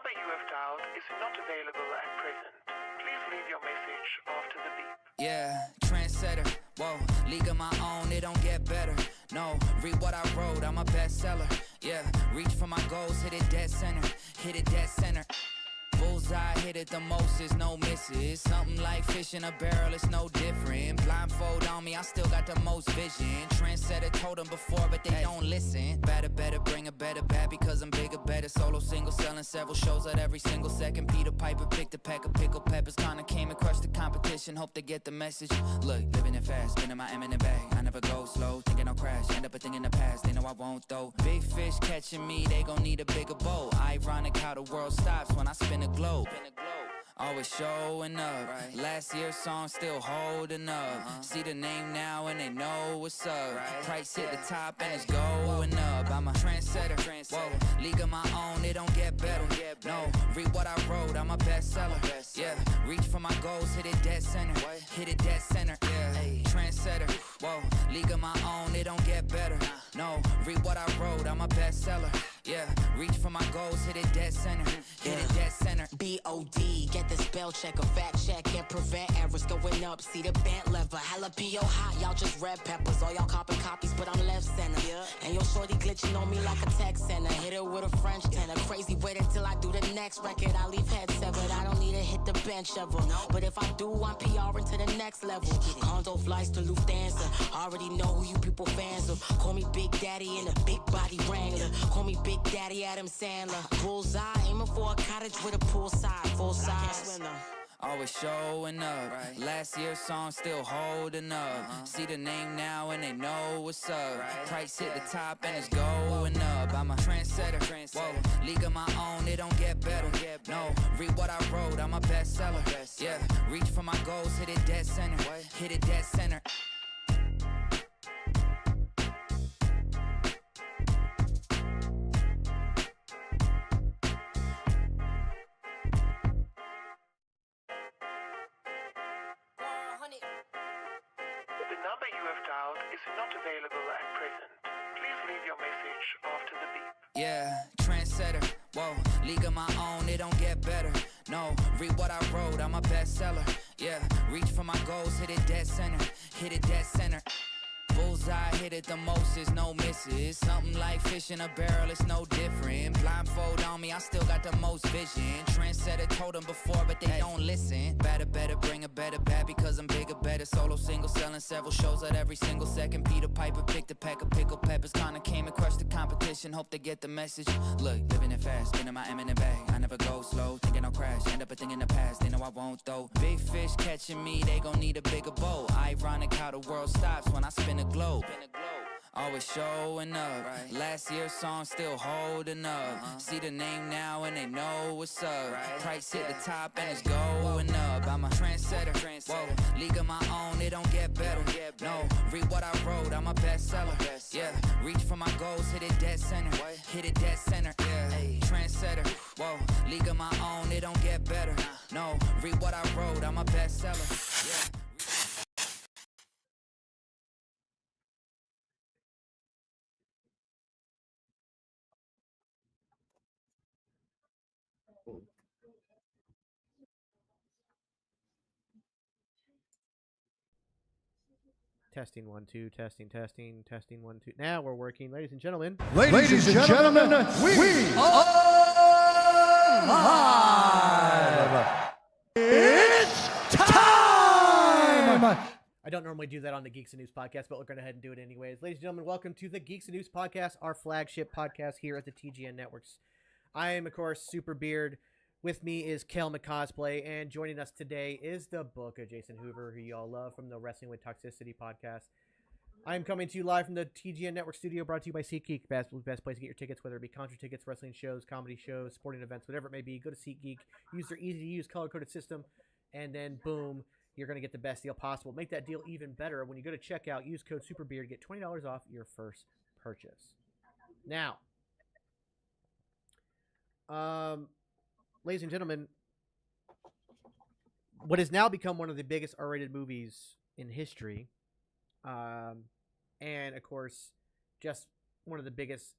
number you have dialed is not available at present. Please leave your message after the beep. Yeah, trendsetter, whoa, league of my own, it don't get better. No, read what I wrote, I'm a bestseller. Yeah, reach for my goals, hit it dead center, hit it dead center. Bullseye, hit it the most, is no misses. Something like fish in a barrel, it's no different. Blindfold on me, I still got the most vision. Trendsetter told them before, but they don't listen. Better, bring a better bad because I'm bigger, better. Solo, single, selling several shows at every single second. Peter Piper picked a pack of pickled peppers. Kinda came and crushed the competition, hope they get the message. Look, living it fast, spinning my M in the bag. I never go slow, thinking I'll crash. End up a thing in the past, they know I won't though. Big fish catching me, they gon' need a bigger boat. Ironic how the world stops when I spin a globe. Always showing up. Right. Last year's song still holding up. See the name now and they know what's up. Right. Price hit the top and it's going up. I'm a trendsetter. Whoa, league of my own, it don't get better. No, read what I wrote, I'm a bestseller. Yeah, reach for my goals, hit it dead center. Hit it dead center. Yeah, trendsetter. Whoa, league of my own, it don't get better. No, read what I wrote, I'm a bestseller. Yeah, reach for my goals, hit it dead center. Hit it dead center. B.O.D. Get the spell check, a fact check, and prevent errors going up. See the bent lever, jalapeno hot. Y'all just red peppers, all y'all copy copies, but I'm left center. And your shorty glitching on me like a text center. Hit it with a French tenor. Crazy, wait until I do the next record. I leave head severed. I don't need to hit the bench ever. But if I do, I'm PRing to the next level. Condo flights to Lufthansa. Already know who you people fans of. Call me Big Daddy in a big body Wrangler. Call me Big Daddy Adam Sandler. Bullseye, aiming for a cottage with a poolside, full size. Always showing up. Right. Last year's song still holding up. See the name now and they know what's up. Right. Price hit the top and it's going up. I'm a trendsetter. Whoa, league of my own, it don't get better. No, read what I wrote, I'm a bestseller. Yeah, reach for my goals, hit it dead center. Hit it dead center. The number you have dialed is not available at present. Please leave your message after the beep. Yeah, trendsetter, whoa, league of my own, it don't get better. No, read what I wrote, I'm a bestseller. Yeah, reach for my goals, hit it dead center. Hit it dead center. Bullseye, hit it the most, is no misses. Something like fish in a barrel, it's no different. Blindfold on me, I still got the most vision. Trendsetter told them before, but they don't listen. Better, bring a better bad because I'm bigger, better. Solo, single, selling several shows at every single second. Peter Piper picked a pack of pickled peppers. Kinda came and crushed the competition, hope they get the message. Look, living it fast, spinning my M in the bag. I never go slow, thinking I'll crash. End up a thing in the past, they know I won't though. Big fish catching me, they gon' need a bigger boat. Ironic how the world stops when I spin a globe. Always showing up. Right. Last year's song still holding up. See the name now and they know what's up. Right. Price hit the top and it's going up. I'm a trendsetter. Whoa, league of my own, it don't get better. No, read what I wrote, I'm a bestseller. Yeah, reach for my goals, hit it dead center. Hit it dead center. Yeah, trendsetter. Whoa, league of my own, it don't get better. No, read what I wrote, I'm a bestseller. Yeah. Testing 1 2, testing 1 2. Now we're working, ladies and gentlemen. Ladies and gentlemen, we are live. It's time. I don't normally do that on the Geeks and News podcast, but we're going to ahead and do it anyways. Ladies and gentlemen, welcome to the Geeks and News podcast, our flagship podcast here at the TGN Networks. I am, of course, Super Beard. With me is Kel McCosplay, and joining us today is the book of Jason Hoover, who you all love from the Wrestling with Toxicity podcast. I am coming to you live from the TGN Network studio, brought to you by SeatGeek, best place to get your tickets, whether it be concert tickets, wrestling shows, comedy shows, sporting events, whatever it may be. Go to SeatGeek, use their easy-to-use color-coded system, and then boom, you're going to get the best deal possible. Make that deal even better. When you go to checkout, use code SUPERBEARD to get $20 off your first purchase. Now, ladies and gentlemen, what has now become one of the biggest R-rated movies in history, and of course, just one of the biggest,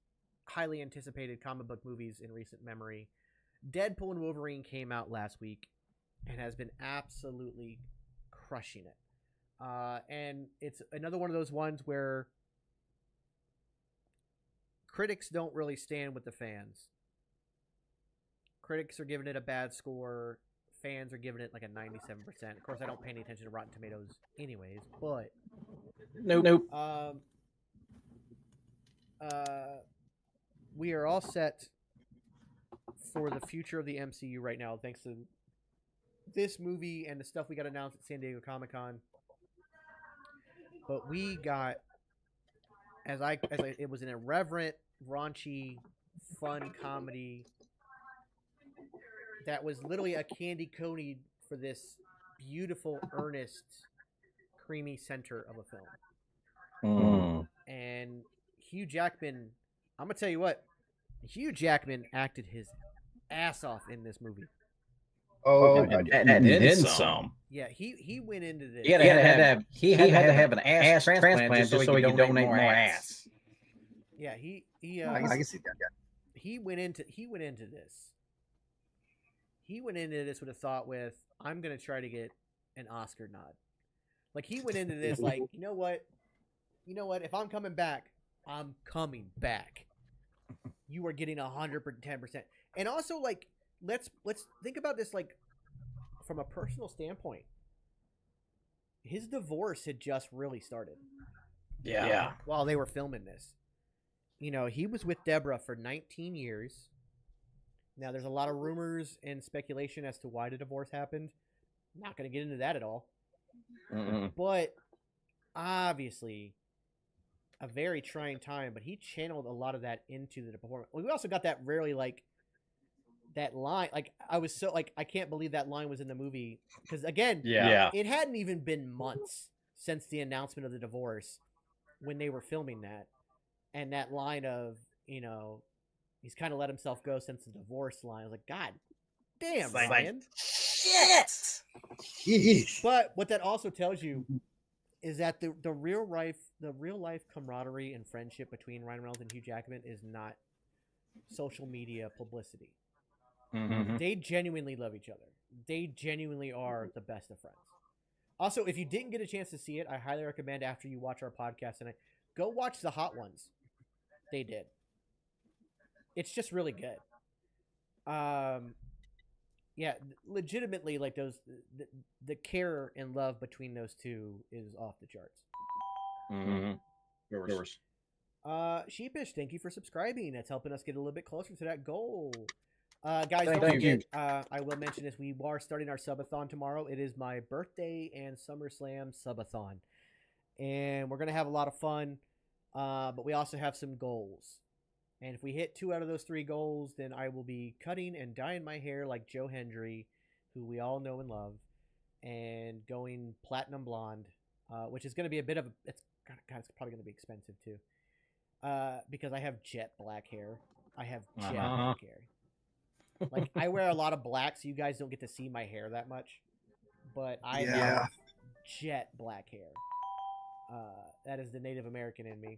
highly anticipated comic book movies in recent memory, Deadpool and Wolverine came out last week and has been absolutely crushing it. And it's another one of those ones where critics don't really stand with the fans. Critics are giving it a bad score. Fans are giving it like a 97%. Of course, I don't pay any attention to Rotten Tomatoes anyways, but Nope. We are all set for the future of the MCU right now, thanks to this movie and the stuff we got announced at San Diego Comic-Con. But we got, it was an irreverent, raunchy, fun comedy that was literally a candy coated for this beautiful, earnest, creamy center of a film. And Hugh Jackman, I'm gonna tell you what, Hugh Jackman acted his ass off in this movie. And then some. Yeah, he went into this. He had to have an ass transplant just so he could donate more ass. Yeah, I can see that. Yeah. he went into this. He went into this with a thought with, I'm gonna try to get an Oscar nod. Like, he went into this like, you know what? If I'm coming back, I'm coming back. You are getting 110%. And also, like, let's think about this, like, from a personal standpoint. His divorce had just really started. Yeah. While they were filming this. You know, he was with Deborah for 19 years. Now, there's a lot of rumors and speculation as to why the divorce happened. Not going to get into that at all. But, obviously, a very trying time. But he channeled a lot of that into the performance. We also got that really, like, that line. Like, I was so, like, I can't believe that line was in the movie. Because, again, it hadn't even been months since the announcement of the divorce when they were filming that. And that line of, you know, he's kind of let himself go since the divorce line. I was like, God damn, Ryan. Shit! But what that also tells you is that the real life camaraderie and friendship between Ryan Reynolds and Hugh Jackman is not social media publicity. They genuinely love each other. They genuinely are the best of friends. Also, if you didn't get a chance to see it, I highly recommend after you watch our podcast tonight, go watch the Hot Ones. They did. It's just really good. Yeah, legitimately, like the care and love between those two is off the charts. Yours. Sheepish, thank you for subscribing. That's helping us get a little bit closer to that goal. Guys, don't Thank you. forget, I will mention this. We are starting our subathon tomorrow. It is my birthday and SummerSlam subathon. And we're going to have a lot of fun. But we also have some goals. And if we hit 2 out of those 3 goals, then I will be cutting and dyeing my hair like Joe Hendry, who we all know and love, and going platinum blonde, which is going to be a bit of a... It's probably going to be expensive, too. Because I have jet black hair. I have jet black hair. Like, I wear a lot of black, so you guys don't get to see my hair that much. But I have jet black hair. That is the Native American in me.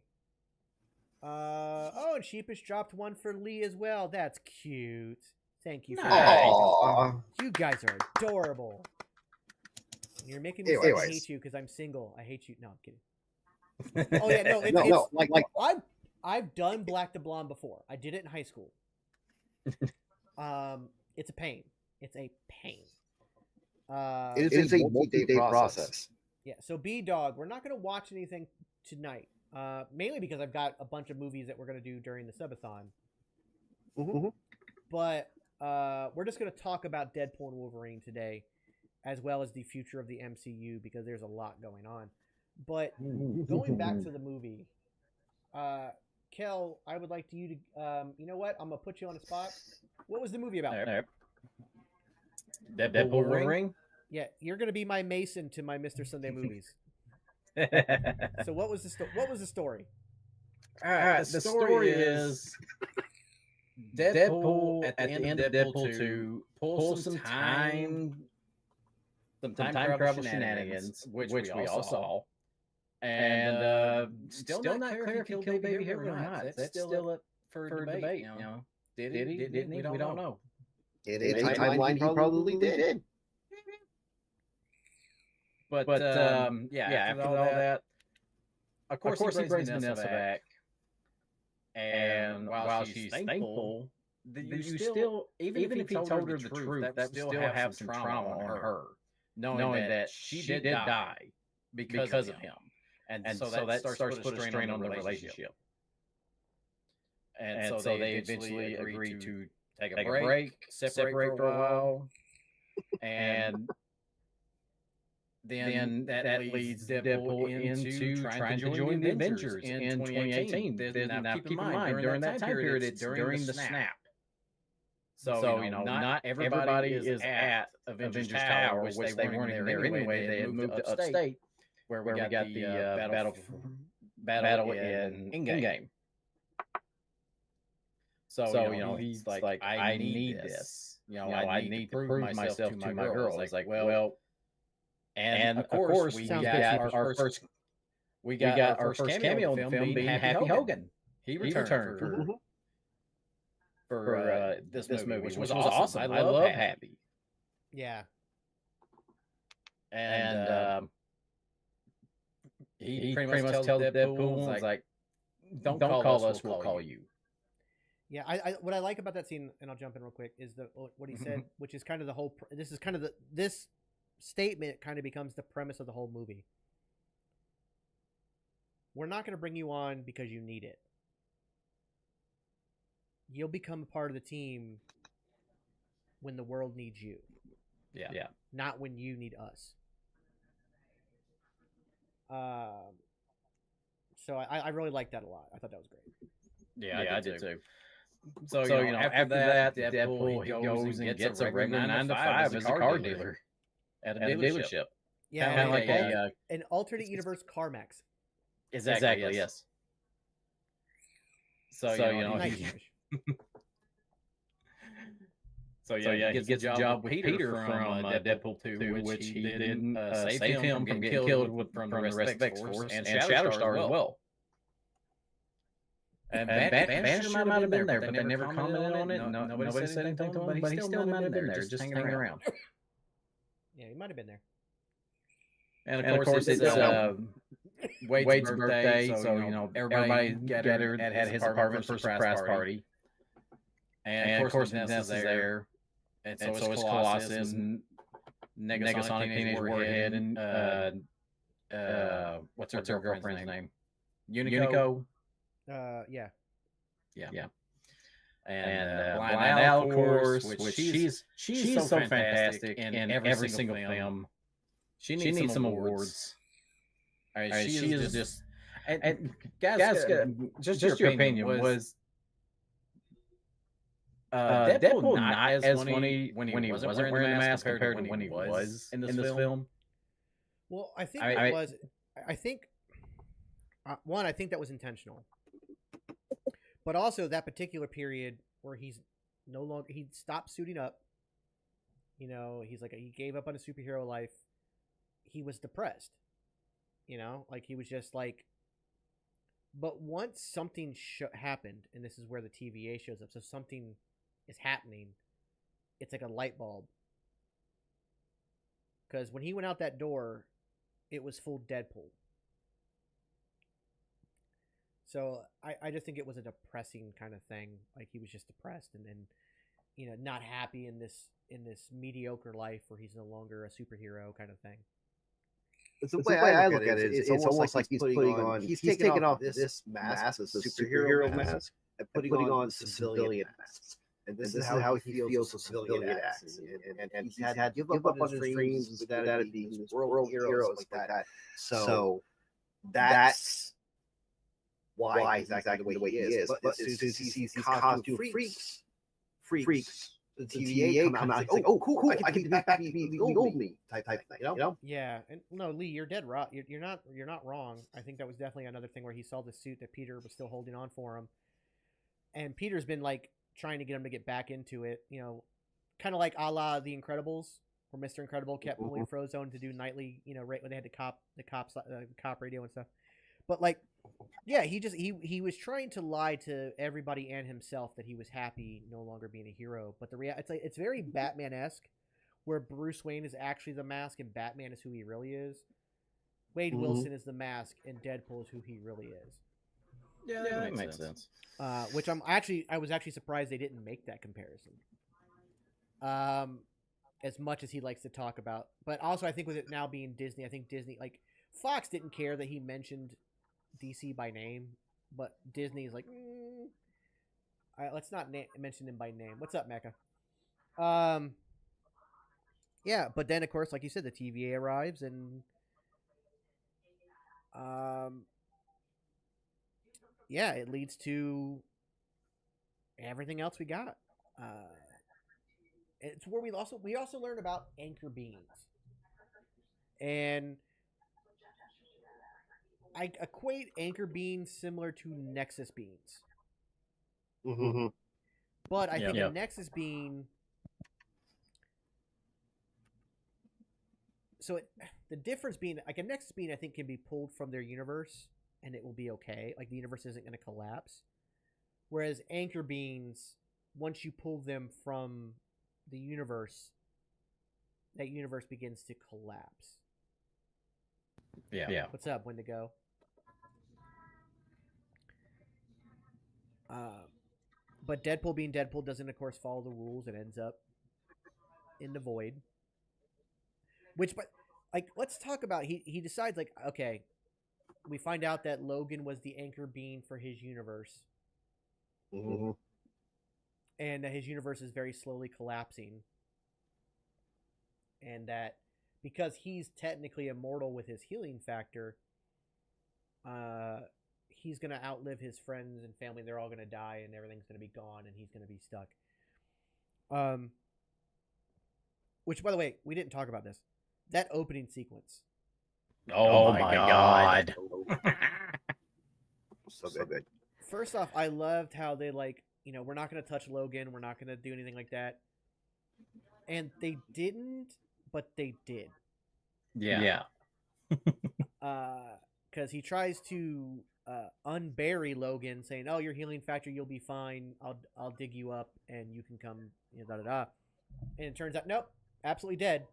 Oh, and Sheepish dropped one for Lee as well. That's cute. Thank you for that. You guys are adorable. You're making me start to hate you because I'm single. I hate you. No, I'm kidding. Oh yeah, no, I've done black to blonde before. I did it in high school. It's a pain. It's a pain. It is a multi-day process. Yeah, so B-Dog, we're not going to watch anything tonight. Mainly because I've got a bunch of movies that we're going to do during the subathon. But we're just going to talk about Deadpool and Wolverine today, as well as the future of the MCU, because there's a lot going on. But going back to the movie, Kel, I would like you to, you know what? I'm going to put you on the spot. What was the movie about? Deadpool Wolverine? Yeah, you're going to be my Mason to my Mr. Sunday movies. So what was the story? All right, the story is Deadpool at the end of Deadpool 2 pulls some time travel shenanigans, which we all saw. And still not clear if he killed Baby Hero or not. That's still up for debate. You know, did he? Didn't he? We don't know. In a timeline, he probably did. But after all that, of course he brings Vanessa back. And while she's thankful, you still, even if he told her the truth, that still have some trauma on her, knowing that she did die because of him. And so that starts to put a strain on the relationship. And so they eventually agree to take a break, separate for a while, and then that leads Deadpool into trying to join the Avengers in 2018. Now, keep in mind, during that time period, it's during the snap. So not everybody is at Avengers Tower, which they weren't there anyway. They had moved to upstate, where we got the battle in Endgame. So he's like, I need this. I need to prove myself to my girls. It's like, well. And of course, we got our first cameo in the film being Happy Hogan. He returned for this movie, which was awesome. I love Happy. Yeah. And he pretty much tells Deadpool, like, don't call us, we'll call you. Yeah, I what I like about that scene, and I'll jump in real quick, is what he said, which is kind of the whole. This is kind of this statement kind of becomes the premise of the whole movie. We're not going to bring you on because you need it. You'll become a part of the team when the world needs you. Yeah. Not when you need us. So I really liked that a lot. I thought that was great. Yeah, I did too. So after that, Deadpool he goes and gets a regular 9 to 5 as a car dealer at a dealership. Yeah, kind of like an alternate universe CarMax. Exactly. Yes. So nice. he gets the job with Peter from Deadpool 2, which he didn't save him from getting killed from the rest of X-Force and Shatterstar as well. And Banner might have been there, but they never commented on it. Nobody said anything to him, but he still might have been there, just hanging around. Yeah, he might have been there. And of course, it's Wade's birthday, so everybody gathered at his apartment for a surprise party. And of course, Vanessa's there, and so is Colossus, and Negasonic Teenage Warhead, and what's her girlfriend's name? Unico. Yeah. And Blind Al, of course, which she's so fantastic in every single film. She needs some awards. I mean, she is just. And guys, just your opinion was Deadpool not as funny when he wasn't wearing the mask compared to when he was in this film? Well, I think it was. I think one. I think that was intentional. But also that particular period where he stopped suiting up. He's like, he gave up on a superhero life. He was depressed. Like he was just like. But once something happened, and this is where the TVA shows up, so something is happening, it's like a light bulb. Because when he went out that door, it was full Deadpool. So I just think it was a depressing kind of thing. Like he was just depressed and not happy in this mediocre life where he's no longer a superhero kind of thing. The way I look at it is it's almost like he's taking off this mask, this superhero mask, and putting on civilian masks. And this is how he feels civilian acts. And he's had to give up on his dreams instead of being world heroes like that. So that's why he's acting the way he is. But as soon as he sees these costume freaks, the TVA come out. It's like, oh, cool! I can be back to the old me type thing, Yeah, and no, Lee, you're dead right. You're not wrong. I think that was definitely another thing where he saw the suit that Peter was still holding on for him, and Peter's been like trying to get him to get back into it. Kind of like a la The Incredibles, where Mr. Incredible kept pulling Frozone to do nightly. Right when they had the cop radio and stuff. But like Yeah, he was trying to lie to everybody and himself that he was happy no longer being a hero. But it's very Batman-esque, where Bruce Wayne is actually the mask and Batman is who he really is. Wade Wilson is the mask and Deadpool is who he really is. Yeah, that makes sense. Which I was actually surprised they didn't make that comparison. As much as he likes to talk about, but also I think with it now being Disney, I think Disney, like Fox, didn't care that he mentioned DC by name, but Disney's like, let's not mention him by name. What's up, Mecca? Yeah, but then of course, like you said, the TVA arrives, and yeah, it leads to everything else we got. It's where we also learn about anchor beings, and I equate anchor beings similar to Nexus beings. Mm-hmm. But I think a Nexus being, the difference being, like a Nexus being, I think can be pulled from their universe and it will be okay. Like the universe isn't going to collapse. Whereas anchor beings, once you pull them from the universe, that universe begins to collapse. Yeah. What's up, Wendigo? But Deadpool being Deadpool doesn't, of course, follow the rules. It ends up in the void. Which, but like, let's talk about. He decides, like, okay, we find out that Logan was the anchor being for his universe, and that his universe is very slowly collapsing, and that because he's technically immortal with his healing factor, he's going to outlive his friends and family. They're all going to die and everything's going to be gone and he's going to be stuck. Which, by the way, we didn't talk about this. That opening sequence. Oh my God. So good. First off, I loved how they, like, we're not going to touch Logan. We're not going to do anything like that. And they didn't, but they did. Yeah. Because he tries to unbury Logan, saying, "Oh, your healing factor, you'll be fine. I'll dig you up, and you can come." And it turns out, nope, absolutely dead.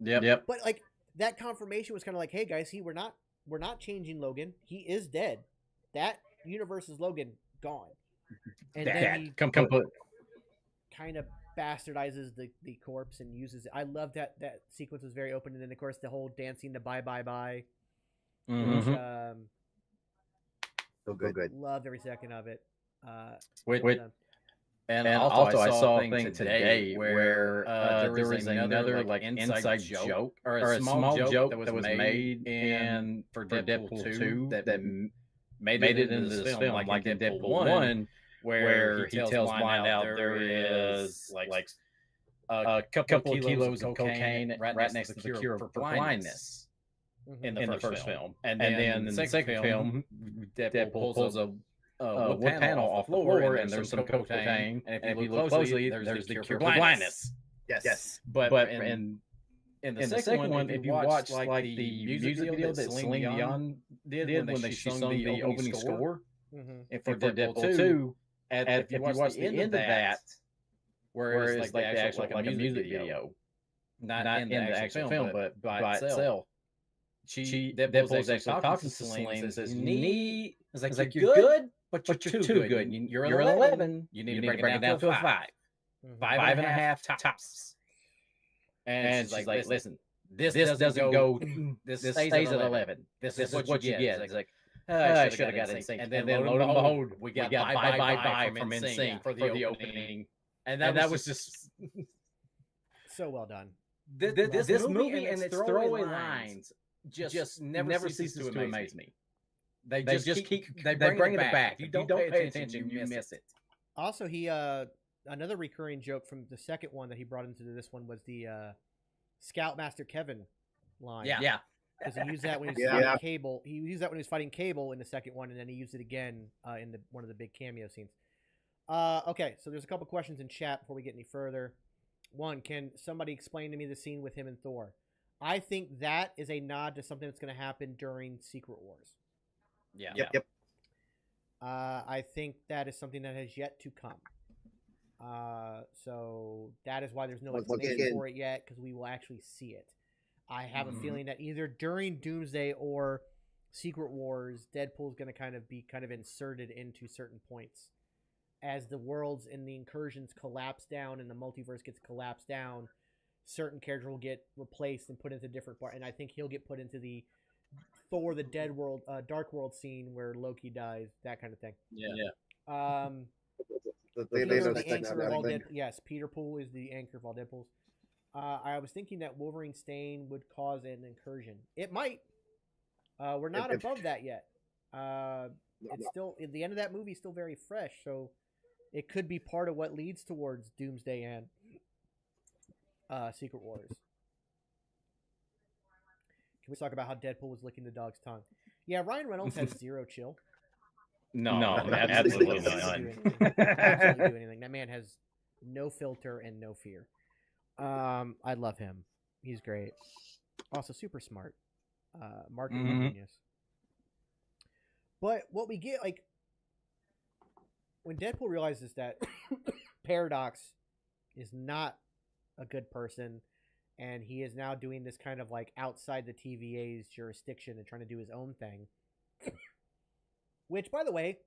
Yep. But like that confirmation was kind of like, "Hey guys, we're not changing Logan. He is dead. That universe is Logan gone." And then he kind of bastardizes the corpse and uses it. I love that sequence was very open, and then of course the whole dancing the bye bye bye. Which, so good. Loved every second of it. And also I saw a thing today where there was another like inside joke or a small joke that was made in for Deadpool 2 that made it into this film, like in Deadpool 1, where he tells Blind out there is like a couple of kilos of cocaine right next to the cure for blindness. In the first film, and then in the second film, Deadpool pulls a wood panel off the floor, and there's some cocaine. And if you look closely, there's the cure for blindness. Yes. But in the second one, if you watch like the music video that Celine Dion did when she sung the opening score, and for Deadpool 2, if you watch the end of that, where it's like the actual like a music video, not in the actual film, but by itself. Deadpool's actually talking to Celine and says, it's like, you're good, but you're too good. You're an 11. You need to break it down to a 5. 5.5 tops. And she's like, listen, this doesn't go, this stays at 11. This is what you get. It's like, I should have got NSYNC. And then lo and behold, we got bye from NSYNC for the opening. And that was just so well done. This movie and its throwaway lines just never ceases to amaze me. They just keep bringing it back. If you don't pay attention, you miss it. Also, he another recurring joke from the second one that he brought into this one was the Scoutmaster Kevin line. Yeah. Because he used that when he was fighting Cable. He used that when he was fighting Cable in the second one, and then he used it again in one of the big cameo scenes. Okay, so there's a couple questions in chat before we get any further. One, can somebody explain to me the scene with him and Thor? I think that is a nod to something that's going to happen during Secret Wars. Yeah. Yep. I think that is something that has yet to come. So that is why there's no explanation for it yet, because we will actually see it. I have a feeling that either during Doomsday or Secret Wars, Deadpool's going to kind of inserted into certain points. As the worlds and the incursions collapse down and the multiverse gets collapsed down, certain characters will get replaced and put into different parts. And I think he'll get put into the Thor, the Dead World, Dark World scene where Loki dies, that kind of thing. Yeah. The anchor of all Dead. Yes, Peter Poole is the anchor of all Deadpools. I was thinking that Wolverine Stain would cause an incursion. It might. We're not above that yet. It's still at the end of that movie, still very fresh, so it could be part of what leads towards Doomsday and Secret Wars. Can we talk about how Deadpool was licking the dog's tongue? Yeah, Ryan Reynolds has zero chill. No, absolutely not. Absolutely do anything. That man has no filter and no fear. I love him. He's great. Also super smart. Marketing genius. But what we get, like, when Deadpool realizes that Paradox is not a good person, and he is now doing this kind of like outside the TVA's jurisdiction and trying to do his own thing. Which, by the way,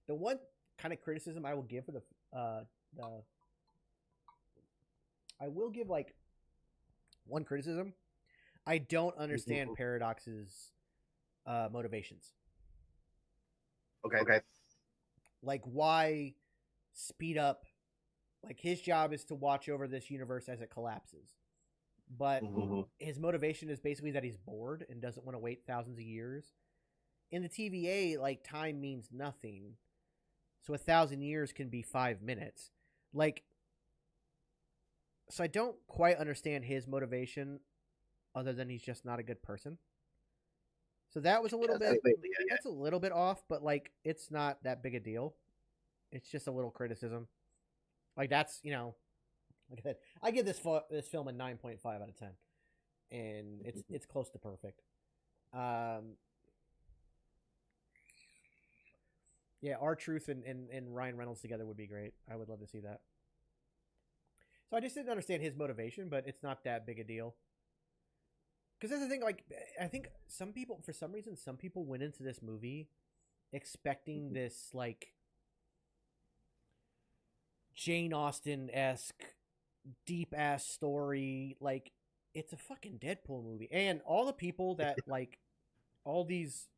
the one kind of criticism I will give for I will give like one criticism. I don't understand Paradox's motivations. Okay. Like, why speed up? Like, his job is to watch over this universe as it collapses. But his motivation is basically that he's bored and doesn't want to wait thousands of years. In the TVA, like, time means nothing. So 1,000 years can be 5 minutes. Like, so I don't quite understand his motivation other than he's just not a good person. So that was a little bit, that's a little bit off, but like, it's not that big a deal. It's just a little criticism. Like, that's, you know, like I said, I give this film a 9.5 out of 10, and it's close to perfect. Yeah, R-Truth and Ryan Reynolds together would be great. I would love to see that. So I just didn't understand his motivation, but it's not that big a deal. Because that's the thing, like, I think some people, for some reason, some people went into this movie expecting this, like, Jane Austen-esque, deep-ass story. Like, it's a fucking Deadpool movie. And all the people that, like, all these...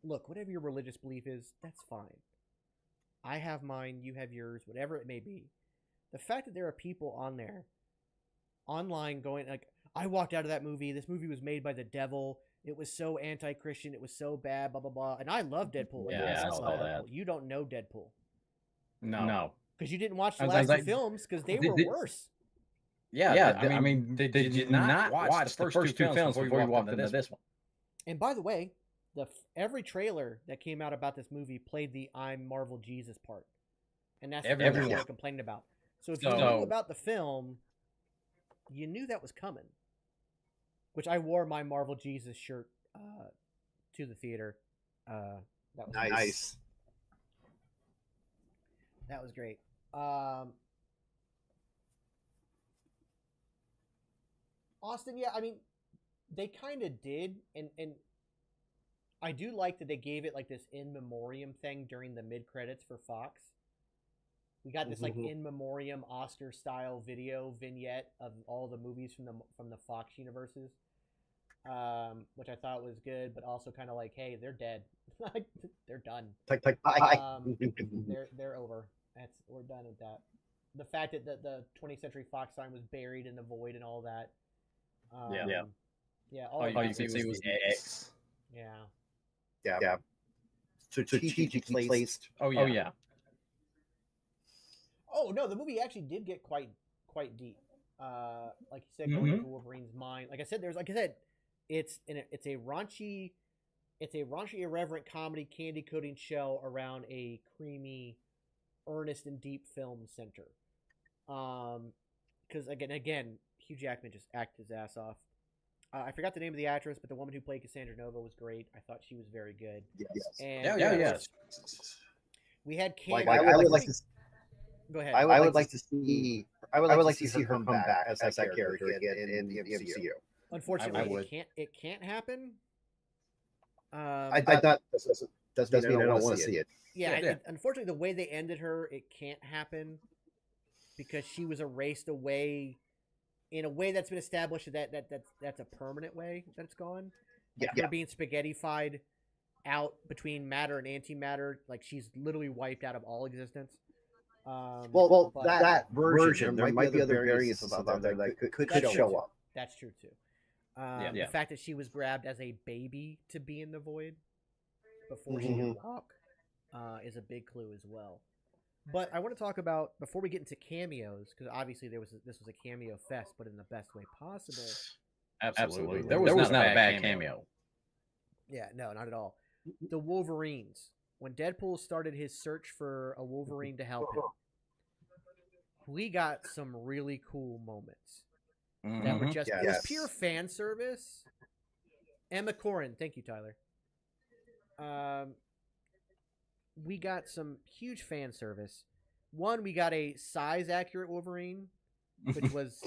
Look, whatever your religious belief is, that's fine. I have mine, you have yours, whatever it may be. The fact that there are people on there, online, going, like, I walked out of that movie, this movie was made by the devil, it was so anti-Christian, it was so bad, blah, blah, blah. And I love Deadpool. Yeah, I saw that. You don't know Deadpool. No. Because you didn't watch the last two films, because they were worse. Yeah, I mean, did you not watch the first two films before you walked into this one? And by the way, every trailer that came out about this movie played the I'm Marvel Jesus part. And that's what everyone was complaining about. So if you knew about the film, you knew that was coming. Which I wore my Marvel Jesus shirt to the theater. That was nice. That was great. Austin, yeah, I mean, they kind of did, and I do like that they gave it like this in memoriam thing during the mid credits for Fox. We got this like in memoriam Oscar style video vignette of all the movies from the Fox universes, which I thought was good, but also kind of like, hey, they're dead, they're done. They're over. We're done with that. The fact that the 20th Century Fox sign was buried in the void and all that. Yeah. All you can see was the X. Yeah. Strategically placed. Oh yeah. Oh no, the movie actually did get quite deep. Like you said, going into Wolverine's mind. Like I said, it's a raunchy, irreverent comedy candy coating shell around a creamy, earnest and deep film center. Because again, Hugh Jackman just acted his ass off. I forgot the name of the actress, but the woman who played Cassandra Nova was great. I thought she was very good. Yes. And yes. we had Like Candy. I would like to. Go ahead. I would like to see. I would like to see her come back as that character again in the MCU. Unfortunately, it can't happen. I thought doesn't mean I don't want to see it. Yeah. Unfortunately, the way they ended her, it can't happen because she was erased away in a way that's been established that's a permanent way that it's gone. Like her being spaghettified out between matter and antimatter, like she's literally wiped out of all existence. Well, that version, there might be other variants of that that could show up. That's true too. The fact that she was grabbed as a baby to be in the void before she could walk is a big clue as well. But I want to talk about, before we get into cameos, because obviously this was a cameo fest, but in the best way possible. Absolutely. There was not a bad cameo. Yeah, no, not at all. The Wolverines. When Deadpool started his search for a Wolverine to help him, we got some really cool moments that were just it was pure fan service. Emma Corrin, thank you, Tyler. We got some huge fan service. One, we got a size accurate Wolverine, which was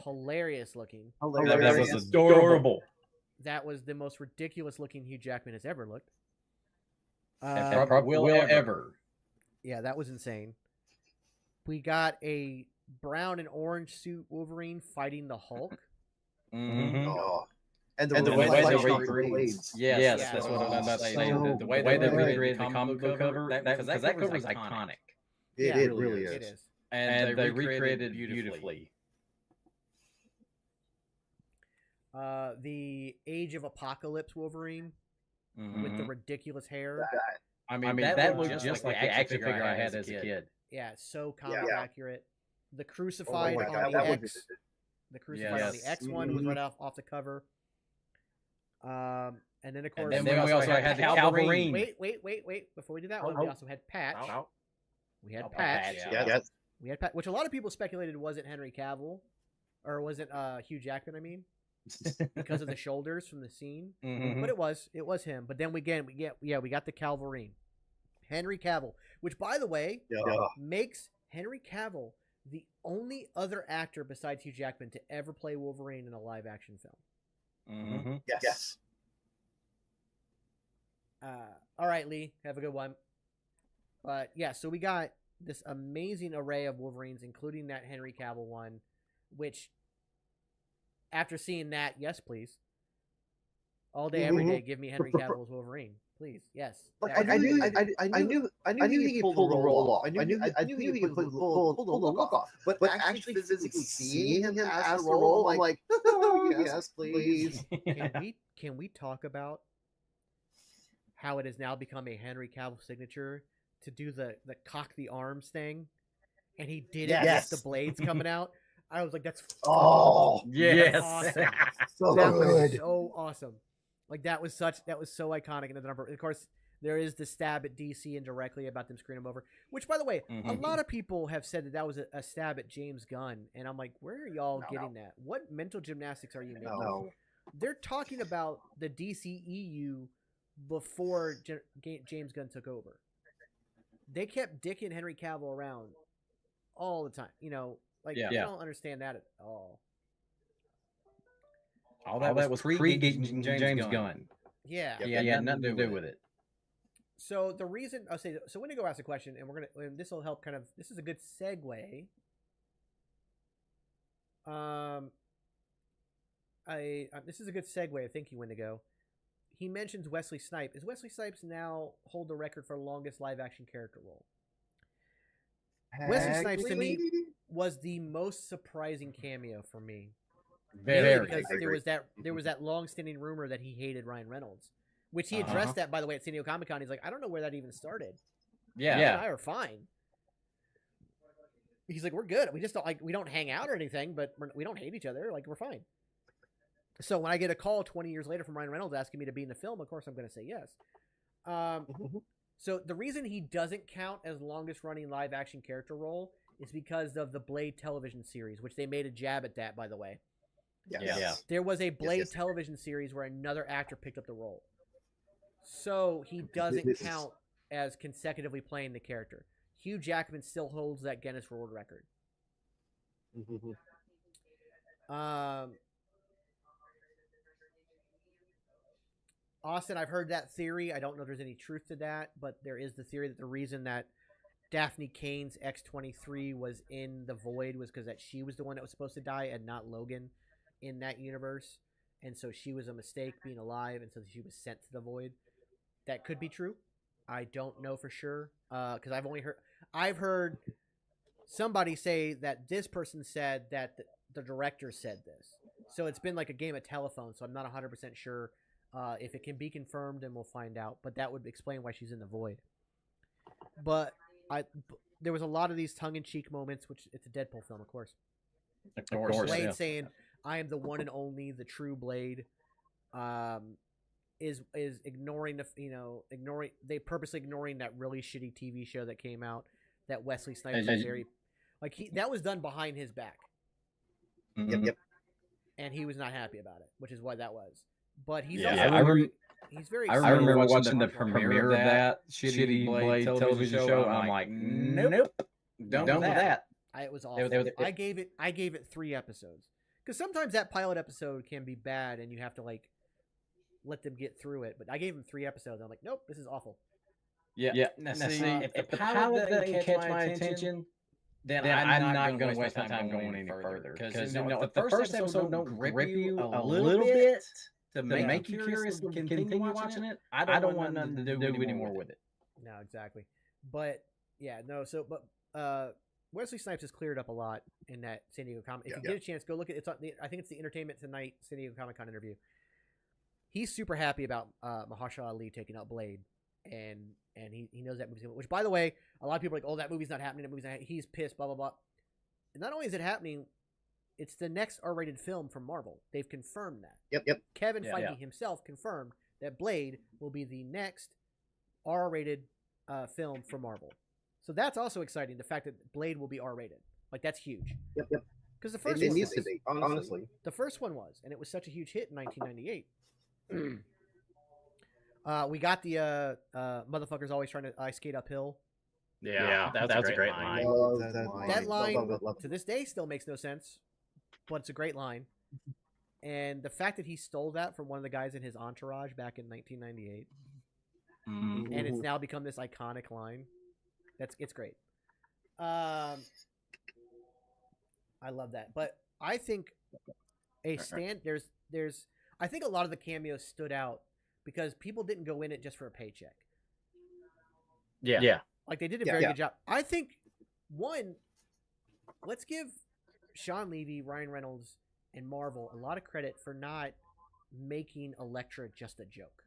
hilarious looking. That was adorable. That was the most ridiculous looking Hugh Jackman has ever looked. Probably will ever. Yeah, that was insane. We got a brown and orange suit Wolverine fighting the Hulk. Oh. And the way they recreated Yes, that's what I'm about to say. The way they recreated the comic book cover, because that cover is iconic. It really is. It is. And they recreated beautifully. The Age of Apocalypse Wolverine with the ridiculous hair. I mean that looked just like the action figure I had as a kid. Yeah, so comic accurate. The Crucified on the X. The Crucified on the X one was right off the cover. And then of course we also had the Calvary. Wait! Before we do that one, we also had Patch. We had Patch. We had Patch, which a lot of people speculated wasn't Henry Cavill, or wasn't Hugh Jackman. I mean, because of the shoulders from the scene. But it was him. But then we got the Calvary, Henry Cavill, which by the way makes Henry Cavill the only other actor besides Hugh Jackman to ever play Wolverine in a live action film. Yes. All right, Lee, have a good one. But yeah, so we got this amazing array of Wolverines, including that Henry Cavill one, which after seeing that, yes, please. All day, every day, give me Henry Cavill's Wolverine. Please, yes. Like, I knew he pulled the role off. I knew he could pull the look off. But actually physically seeing him as the role, I'm like, yes, please. Can we talk about how it has now become a Henry Cavill signature to do the cock the arms thing, and he did it with the blades coming out? I was like, that's yes, awesome. So that good. Was so awesome. Like that was so iconic. And then of course there is the stab at DC indirectly about them screwing him over. Which, by the way, a lot of people have said that was a stab at James Gunn, and I'm like, where are y'all getting that? What mental gymnastics are you making? No. They're talking about the DCEU before James Gunn took over. They kept dicking Henry Cavill around all the time. You know, like I don't understand that at all. All that was pre-James Gunn. Yeah, nothing to do with it. So the reason I'll say, so Wendigo asked a question, and this will help this is a good segue. This is a good segue. Thank you, Wendigo. He mentions Wesley Snipes. Is Wesley Snipes now hold the record for longest live action character role? Wesley Snipes to me was the most surprising cameo for me. Very, because there was that long-standing rumor that he hated Ryan Reynolds, which he addressed that, by the way, at San Diego Comic-Con. He's like, I don't know where that even started. Yeah, He and I are fine. He's like, we're good. We just don't we don't hang out or anything, but we don't hate each other. Like, we're fine. So when I get a call 20 years later from Ryan Reynolds asking me to be in the film, of course I'm going to say yes. So the reason he doesn't count as longest running live action character role is because of the Blade television series, which they made a jab at that, by the way. Yes. There was a Blade yes. television series where another actor picked up the role. So he doesn't count as consecutively playing the character. Hugh Jackman still holds that Guinness World Record. Austin, I've heard that theory. I don't know if there's any truth to that, but there is the theory that the reason that Daphne Kane's X-23 was in the Void was because that she was the one that was supposed to die and not Logan in that universe. And so she was a mistake being alive, and so she was sent to the Void. That could be true. I don't know for sure because I've heard somebody say that this person said that the director said this. So it's been like a game of telephone, so I'm not 100% sure if it can be confirmed, and we'll find out. But that would explain why she's in the Void. But there was a lot of these tongue-in-cheek moments, which it's a Deadpool film, of course. Of course, Blade saying, "I am the one and only, the true Blade," is ignoring they purposely ignoring that really shitty TV show that came out that Wesley Snipes was very that was done behind his back. Yep. And he was not happy about it, which is why that was. But he's very. I remember watching the premiere of that shitty Blade television show. And I'm like, nope, done with that. It was awful. I gave it 3 episodes because sometimes that pilot episode can be bad, and you have to like let them get through it. But I gave him 3 episodes. I'm like, nope, this is awful. Yeah. Now, see, if the pilot doesn't catch my attention, then I'm not going to waste my time going any further. Because if the first episode don't grip you a little bit to make you curious and continue watching it, I don't want nothing to do anymore with it. No, exactly. But yeah, no. So, but Wesley Snipes has cleared up a lot in that San Diego Comic. If you get a chance, go look at it. I think it's the Entertainment Tonight San Diego Comic-Con interview. He's super happy about Mahershala Ali taking out Blade, and he knows that movie's going. Which, by the way, a lot of people are like, "Oh, that movie's not happening. That movie's not." He's pissed. Blah blah blah. And not only is it happening, it's the next R-rated film from Marvel. They've confirmed that. Yep. Kevin Feige himself confirmed that Blade will be the next R-rated film for Marvel. So that's also exciting. The fact that Blade will be R-rated, like that's huge. Yep. Because the first it one needs to be honestly. The first one was, and it was such a huge hit in 1998. We got the motherfuckers always trying to ice skate uphill. Yeah, that was a great line. That line to this day still makes no sense, but it's a great line. And the fact that he stole that from one of the guys in his entourage back in 1998, and it's now become this iconic line. It's great. I love that. But I think I think a lot of the cameos stood out because people didn't go in it just for a paycheck. Yeah. Like they did a very good job. I think let's give Sean Levy, Ryan Reynolds, and Marvel a lot of credit for not making Elektra just a joke.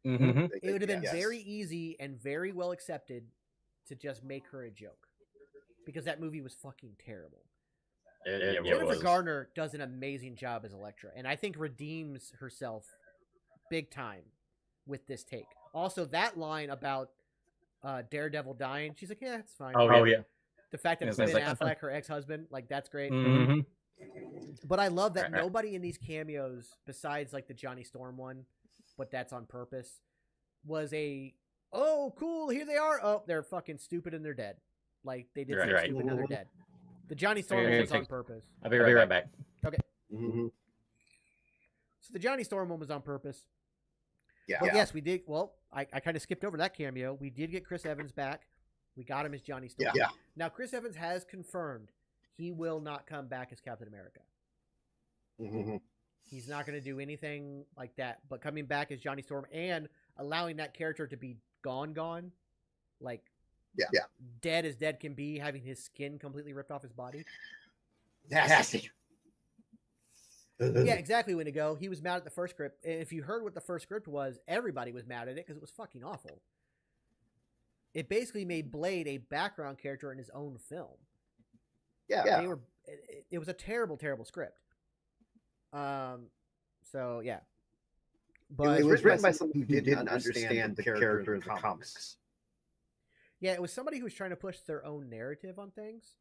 Mm-hmm. It would have been very easy and very well accepted to just make her a joke because that movie was fucking terrible. Jennifer Garner does an amazing job as Elektra, and I think redeems herself big time with this take. Also, that line about Daredevil dying, she's like, yeah, it's fine. Oh, yeah. The fact that it's Ben Affleck, her ex-husband, like, that's great. Mm-hmm. But I love that nobody in these cameos, besides, like, the Johnny Storm one, but that's on purpose, was oh, cool, here they are. Oh, they're fucking stupid and they're dead. Like, they did something stupid and they're dead. The Johnny Storm one was on purpose. I'll be right back. Okay. Mm-hmm. So the Johnny Storm one was on purpose. Yeah. But yes, we did. Well, I kind of skipped over that cameo. We did get Chris Evans back. We got him as Johnny Storm. Yeah. Now, Chris Evans has confirmed he will not come back as Captain America. Mm-hmm. He's not going to do anything like that. But coming back as Johnny Storm and allowing that character to be gone, like dead as dead can be, having his skin completely ripped off his body. Nasty. Yeah, exactly, Windigo. He was mad at the first script. If you heard what the first script was, everybody was mad at it because it was fucking awful. It basically made Blade a background character in his own film. Yeah. It was a terrible, terrible script. So, yeah. But it was written by someone who didn't understand the character in the comics. Yeah, it was somebody who was trying to push their own narrative on things.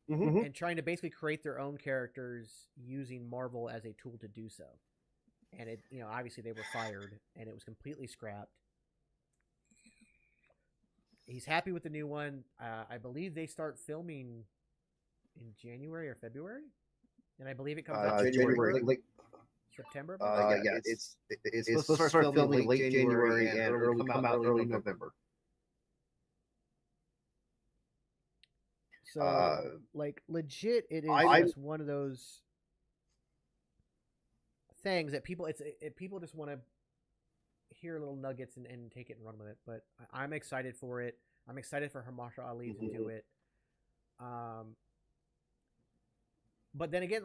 and trying to basically create their own characters using Marvel as a tool to do so. And it, obviously they were fired and it was completely scrapped. He's happy with the new one. I believe they start filming in January or February, and I believe it comes out January, September. Yeah, it's supposed to start filming late January and early come out early November. So, legit, it is just one of those things that people people just want to hear little nuggets and take it and run with it. But I'm excited for it. I'm excited for Mahershala Ali to do it. But then again,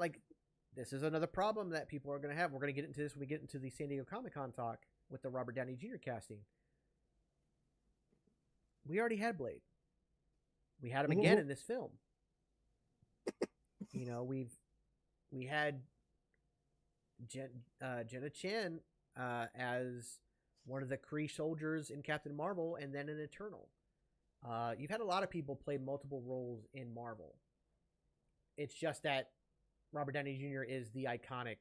this is another problem that people are going to have. We're going to get into this when we get into the San Diego Comic-Con talk with the Robert Downey Jr. casting. We already had Blade. We had him again in this film. We had Jenna Chan as one of the Kree soldiers in Captain Marvel, and then in Eternal. You've had a lot of people play multiple roles in Marvel. It's just that Robert Downey Jr. is the iconic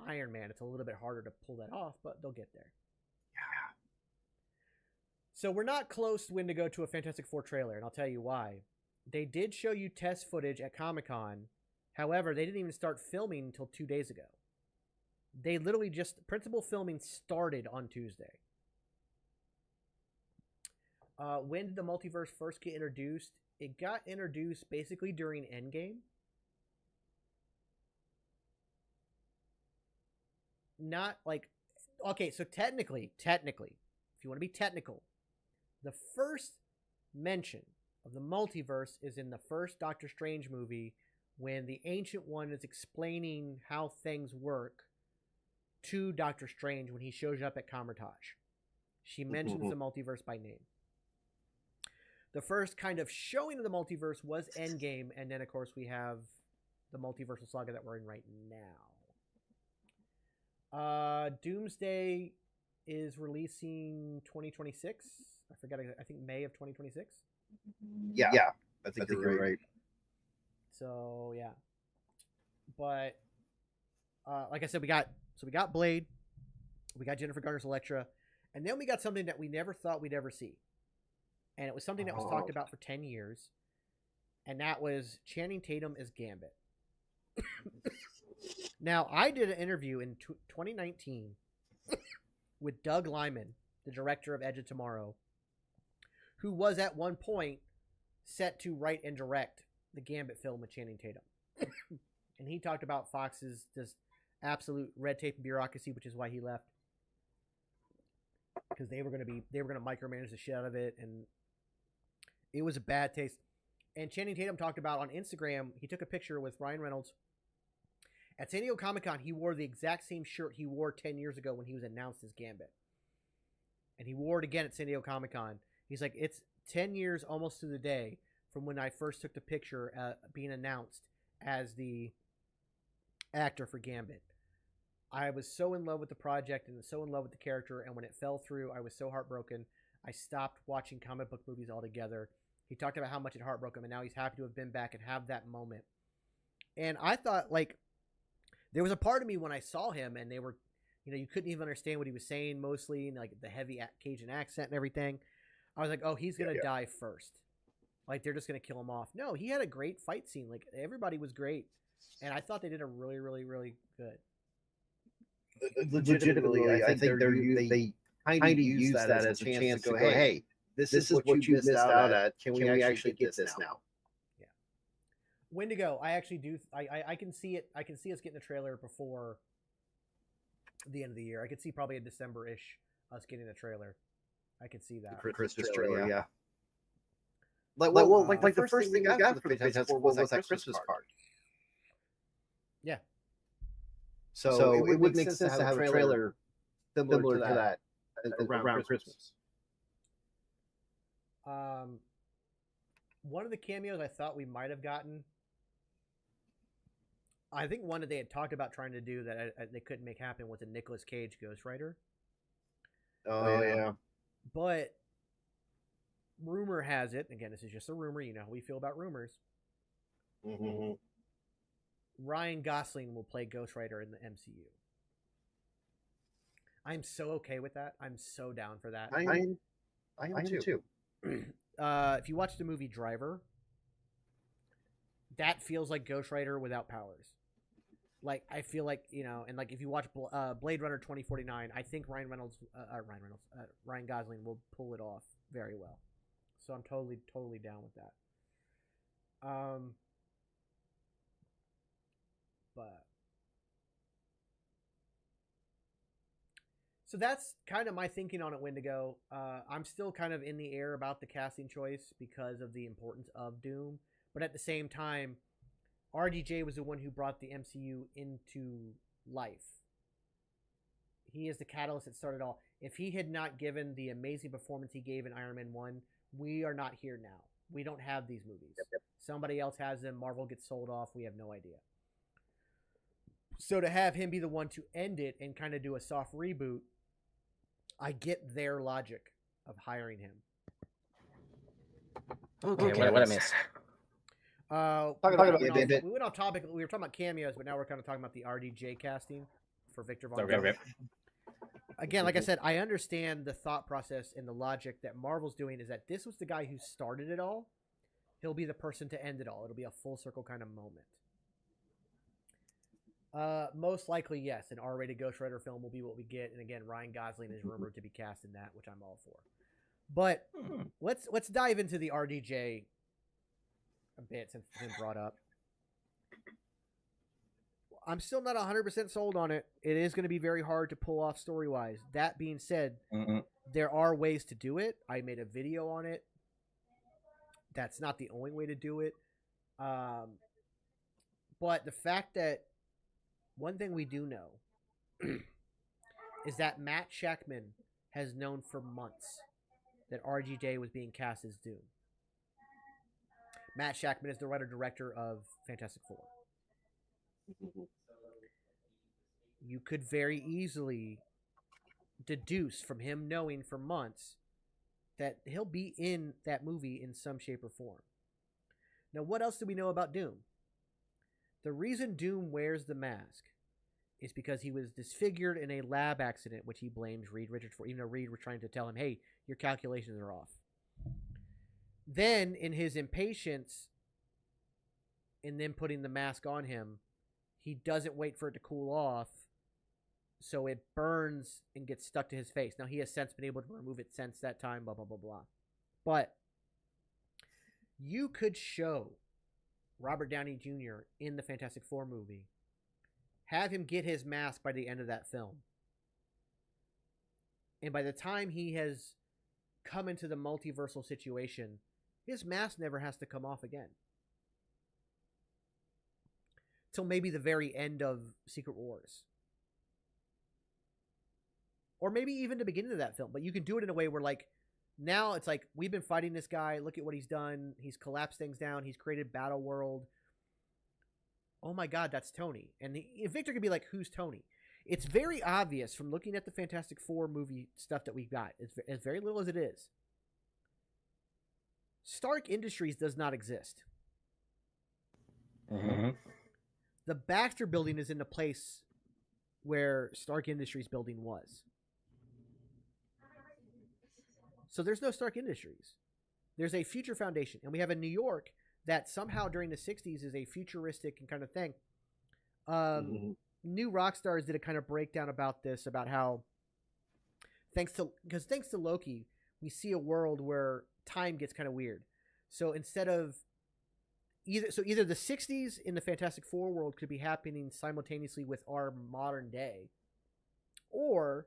Iron Man. It's a little bit harder to pull that off, but they'll get there. Yeah. So we're not close when to go to a Fantastic Four trailer, and I'll tell you why. They did show you test footage at Comic-Con. However, they didn't even start filming until 2 days ago. They literally principal filming started on Tuesday. When did the multiverse first get introduced? It got introduced basically during Endgame. Not okay, so technically, if you want to be technical, the first mention of the multiverse is in the first Doctor Strange movie when the Ancient One is explaining how things work to Doctor Strange when he shows up at Kamar-Taj. She mentions the multiverse by name. The first kind of showing of the multiverse was Endgame, and then, of course, we have the multiversal saga that we're in right now. Doomsday is releasing 2026. I forgot. I think May of 2026. Yeah. I think you're right. So yeah, but like I said, we got Blade, we got Jennifer Garner's Elektra, and then we got something that we never thought we'd ever see, and it was something that was talked about for 10 years, and that was Channing Tatum as Gambit. Now, I did an interview in 2019 with Doug Liman, the director of Edge of Tomorrow, who was at one point set to write and direct the Gambit film with Channing Tatum. And he talked about Fox's just absolute red tape and bureaucracy, which is why he left. Because they were going to micromanage the shit out of it, and it was a bad taste. And Channing Tatum talked about on Instagram, he took a picture with Ryan Reynolds at San Diego Comic-Con. He wore the exact same shirt he wore 10 years ago when he was announced as Gambit. And he wore it again at San Diego Comic-Con. He's like, it's 10 years almost to the day from when I first took the picture being announced as the actor for Gambit. I was so in love with the project and so in love with the character, and when it fell through, I was so heartbroken. I stopped watching comic book movies altogether. He talked about how much it heartbroke him, and now he's happy to have been back and have that moment. And I thought, there was a part of me when I saw him, and they were, you couldn't even understand what he was saying mostly, and the heavy Cajun accent and everything. I was like, oh, he's going to die first. They're just going to kill him off. No, he had a great fight scene. Everybody was great. And I thought they did a really, really, really good. Legitimately, I think they kind of use that as a chance to go, hey, this is what you missed out at. Can we actually get this now? Yeah. Wendigo, I actually do. I can see it. I can see us getting a trailer before the end of the year. I could see probably a December-ish us getting a trailer. I could see that. Christmas trailer, yeah. The first thing I got for the Fantastic Four was that Christmas card. Yeah. So it would make sense to have a trailer similar to that around Christmas. One of the cameos I thought we might have gotten, I think one that they had talked about trying to do that they couldn't make happen, was a Nicolas Cage Ghost Rider. Oh, yeah. But rumor has it, again, this is just a rumor, you know how we feel about rumors, Ryan Gosling will play Ghost Rider in the MCU. I'm so okay with that. I'm so down for that. I am too. If you watch the movie Driver, that feels like Ghost Rider without powers. Like, I feel like, and like if you watch Blade Runner 2049, I think Ryan Gosling will pull it off very well. So I'm totally down with that. But so that's kind of my thinking on it, Wendigo. I'm still kind of in the air about the casting choice because of the importance of Doom. But at the same time, RDJ was the one who brought the MCU into life. He is the catalyst that started all. If he had not given the amazing performance he gave in Iron Man 1, we are not here now. We don't have these movies. Somebody else has them. Marvel gets sold off. We have no idea. So to have him be the one to end it and kind of do a soft reboot, I get their logic of hiring him. Okay, what I missed? We went off topic. We were talking about cameos, but now we're kind of talking about the RDJ casting for Victor Von Doom. Again, like I said, I understand the thought process and the logic that Marvel's doing is that this was the guy who started it all. He'll be the person to end it all. It'll be a full circle kind of moment. Most likely, yes, an R-rated Ghost Rider film will be what we get. And again, Ryan Gosling is rumored to be cast in that, which I'm all for. But let's dive into the RDJ a bit since it's been brought up. I'm still not 100% sold on it. It is going to be very hard to pull off story-wise. That being said, there are ways to do it. I made a video on it. That's not the only way to do it. But the fact that one thing we do know is that Matt Shakman has known for months that RDJ was being cast as Doom. Matt Shakman is the writer-director of Fantastic Four. You could very easily deduce from him knowing for months that he'll be in that movie in some shape or form. Now, what else do we know about Doom? The reason Doom wears the mask is because he was disfigured in a lab accident, which he blames Reed Richards for, even though Reed was trying to tell him, hey, your calculations are off. Then, in his impatience, in them putting the mask on him, he doesn't wait for it to cool off, so it burns and gets stuck to his face. Now, he has since been able to remove it since that time, blah, blah, blah, blah. But you could show Robert Downey Jr. in the Fantastic Four movie, have him get his mask by the end of that film. And by the time he has come into the multiversal situation, his mask never has to come off again. Till maybe the very end of Secret Wars. Or maybe even the beginning of that film. But you can do it in a way where, like, now it's like, we've been fighting this guy. Look at what he's done. He's collapsed things down. He's created Battle World. Oh my God, that's Tony. And Victor could be like, who's Tony? It's very obvious from looking at the Fantastic Four movie stuff that we've got. It's as very little as it is. Stark Industries does not exist. The Baxter building is in the place where Stark Industries building was. So there's no Stark Industries. There's a Future Foundation. And we have a New York that somehow during the 60s is a futuristic and kind of thing. New Rockstars did a kind of breakdown about this, about how thanks to Loki, we see a world where time gets kind of weird. So instead of either the 60s in the Fantastic Four world could be happening simultaneously with our modern day, or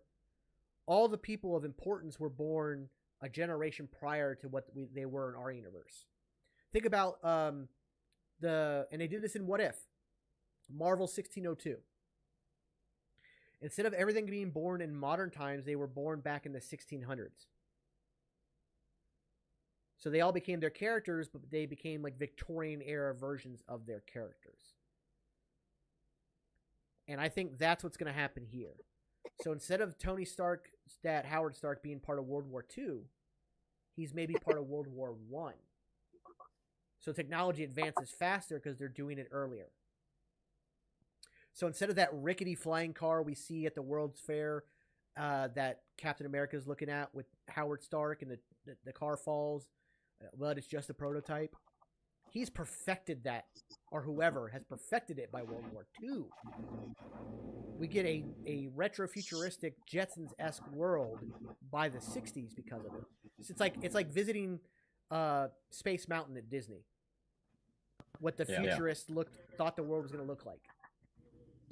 all the people of importance were born a generation prior to what they were in our universe. Think about and they did this in What If, Marvel 1602. Instead of everything being born in modern times, they were born back in the 1600s. So they all became their characters, but they became like Victorian era versions of their characters. And I think that's what's going to happen here. So instead of Tony Stark, Howard Stark being part of World War II, he's maybe part of World War I. So technology advances faster because they're doing it earlier. So instead of that rickety flying car we see at the World's Fair that Captain America is looking at with Howard Stark and the car falls, but it's just a prototype. He's perfected that, or whoever has perfected it by World War II. We get a retro-futuristic Jetsons-esque world by the 60s because of it. It's like visiting Space Mountain at Disney. What the futurists thought the world was going to look like.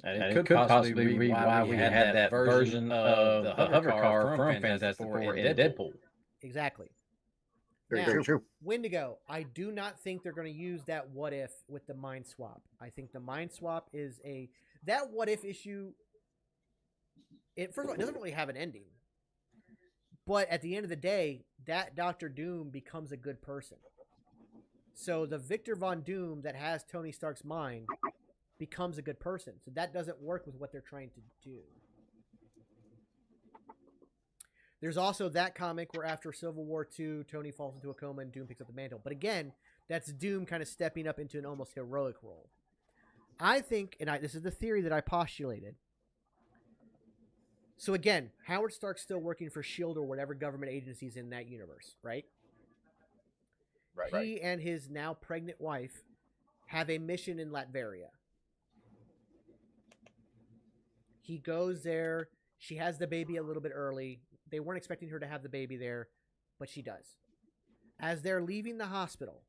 And it could possibly be why we had that version of the hover car from Fantastic Four in Deadpool. Exactly. Very true. Wendigo, I do not think they're going to use that what if with the mind swap. I think the mind swap is that what if issue. First of all, it doesn't really have an ending. But at the end of the day, that Dr. Doom becomes a good person. So the Victor Von Doom that has Tony Stark's mind becomes a good person. So that doesn't work with what they're trying to do. There's also that comic where after Civil War II, Tony falls into a coma and Doom picks up the mantle. But again, that's Doom kind of stepping up into an almost heroic role. I think, and this is the theory that I postulated. So again, Howard Stark's still working for S.H.I.E.L.D. or whatever government agencies in that universe, right? He and his now pregnant wife have a mission in Latveria. He goes there. She has the baby a little bit early. They weren't expecting her to have the baby there, but she does. As they're leaving the hospital,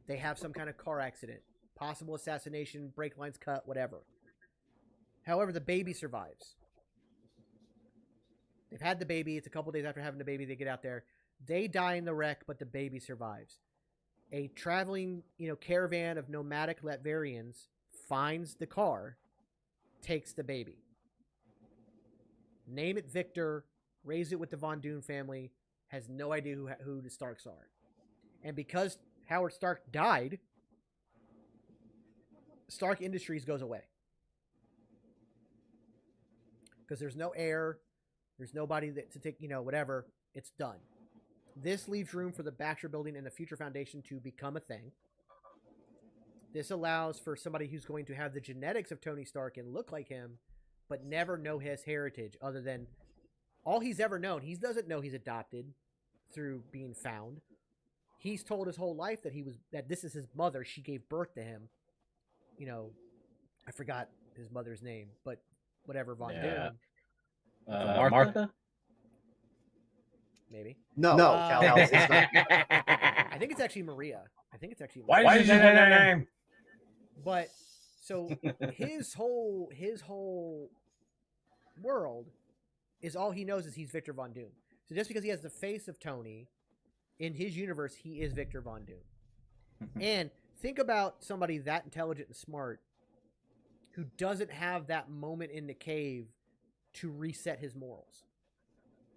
they have some kind of car accident, possible assassination, brake lines cut, whatever. However, the baby survives. They've had the baby. It's a couple days after having the baby. They get out there. They die in the wreck, but the baby survives. A traveling, caravan of nomadic Latverians finds the car, takes the baby. Name it Victor, raise it with the Von Doom family, has no idea who the Starks are. And because Howard Stark died, Stark Industries goes away. Because there's no heir, there's nobody to take, whatever, it's done. This leaves room for the Baxter Building and the Future Foundation to become a thing. This allows for somebody who's going to have the genetics of Tony Stark and look like him, but never know his heritage other than all he's ever known. He doesn't know he's adopted through being found. He's told his whole life that this is his mother. She gave birth to him. I forgot his mother's name, but whatever Von Doom. Martha? Maybe. No. Cal, it's not. I think it's actually Maria. Why did you say that name? But so his whole world is all he knows is he's Victor Von Doom. So just because he has the face of Tony, in his universe, he is Victor Von Doom. And think about somebody that intelligent and smart who doesn't have that moment in the cave to reset his morals.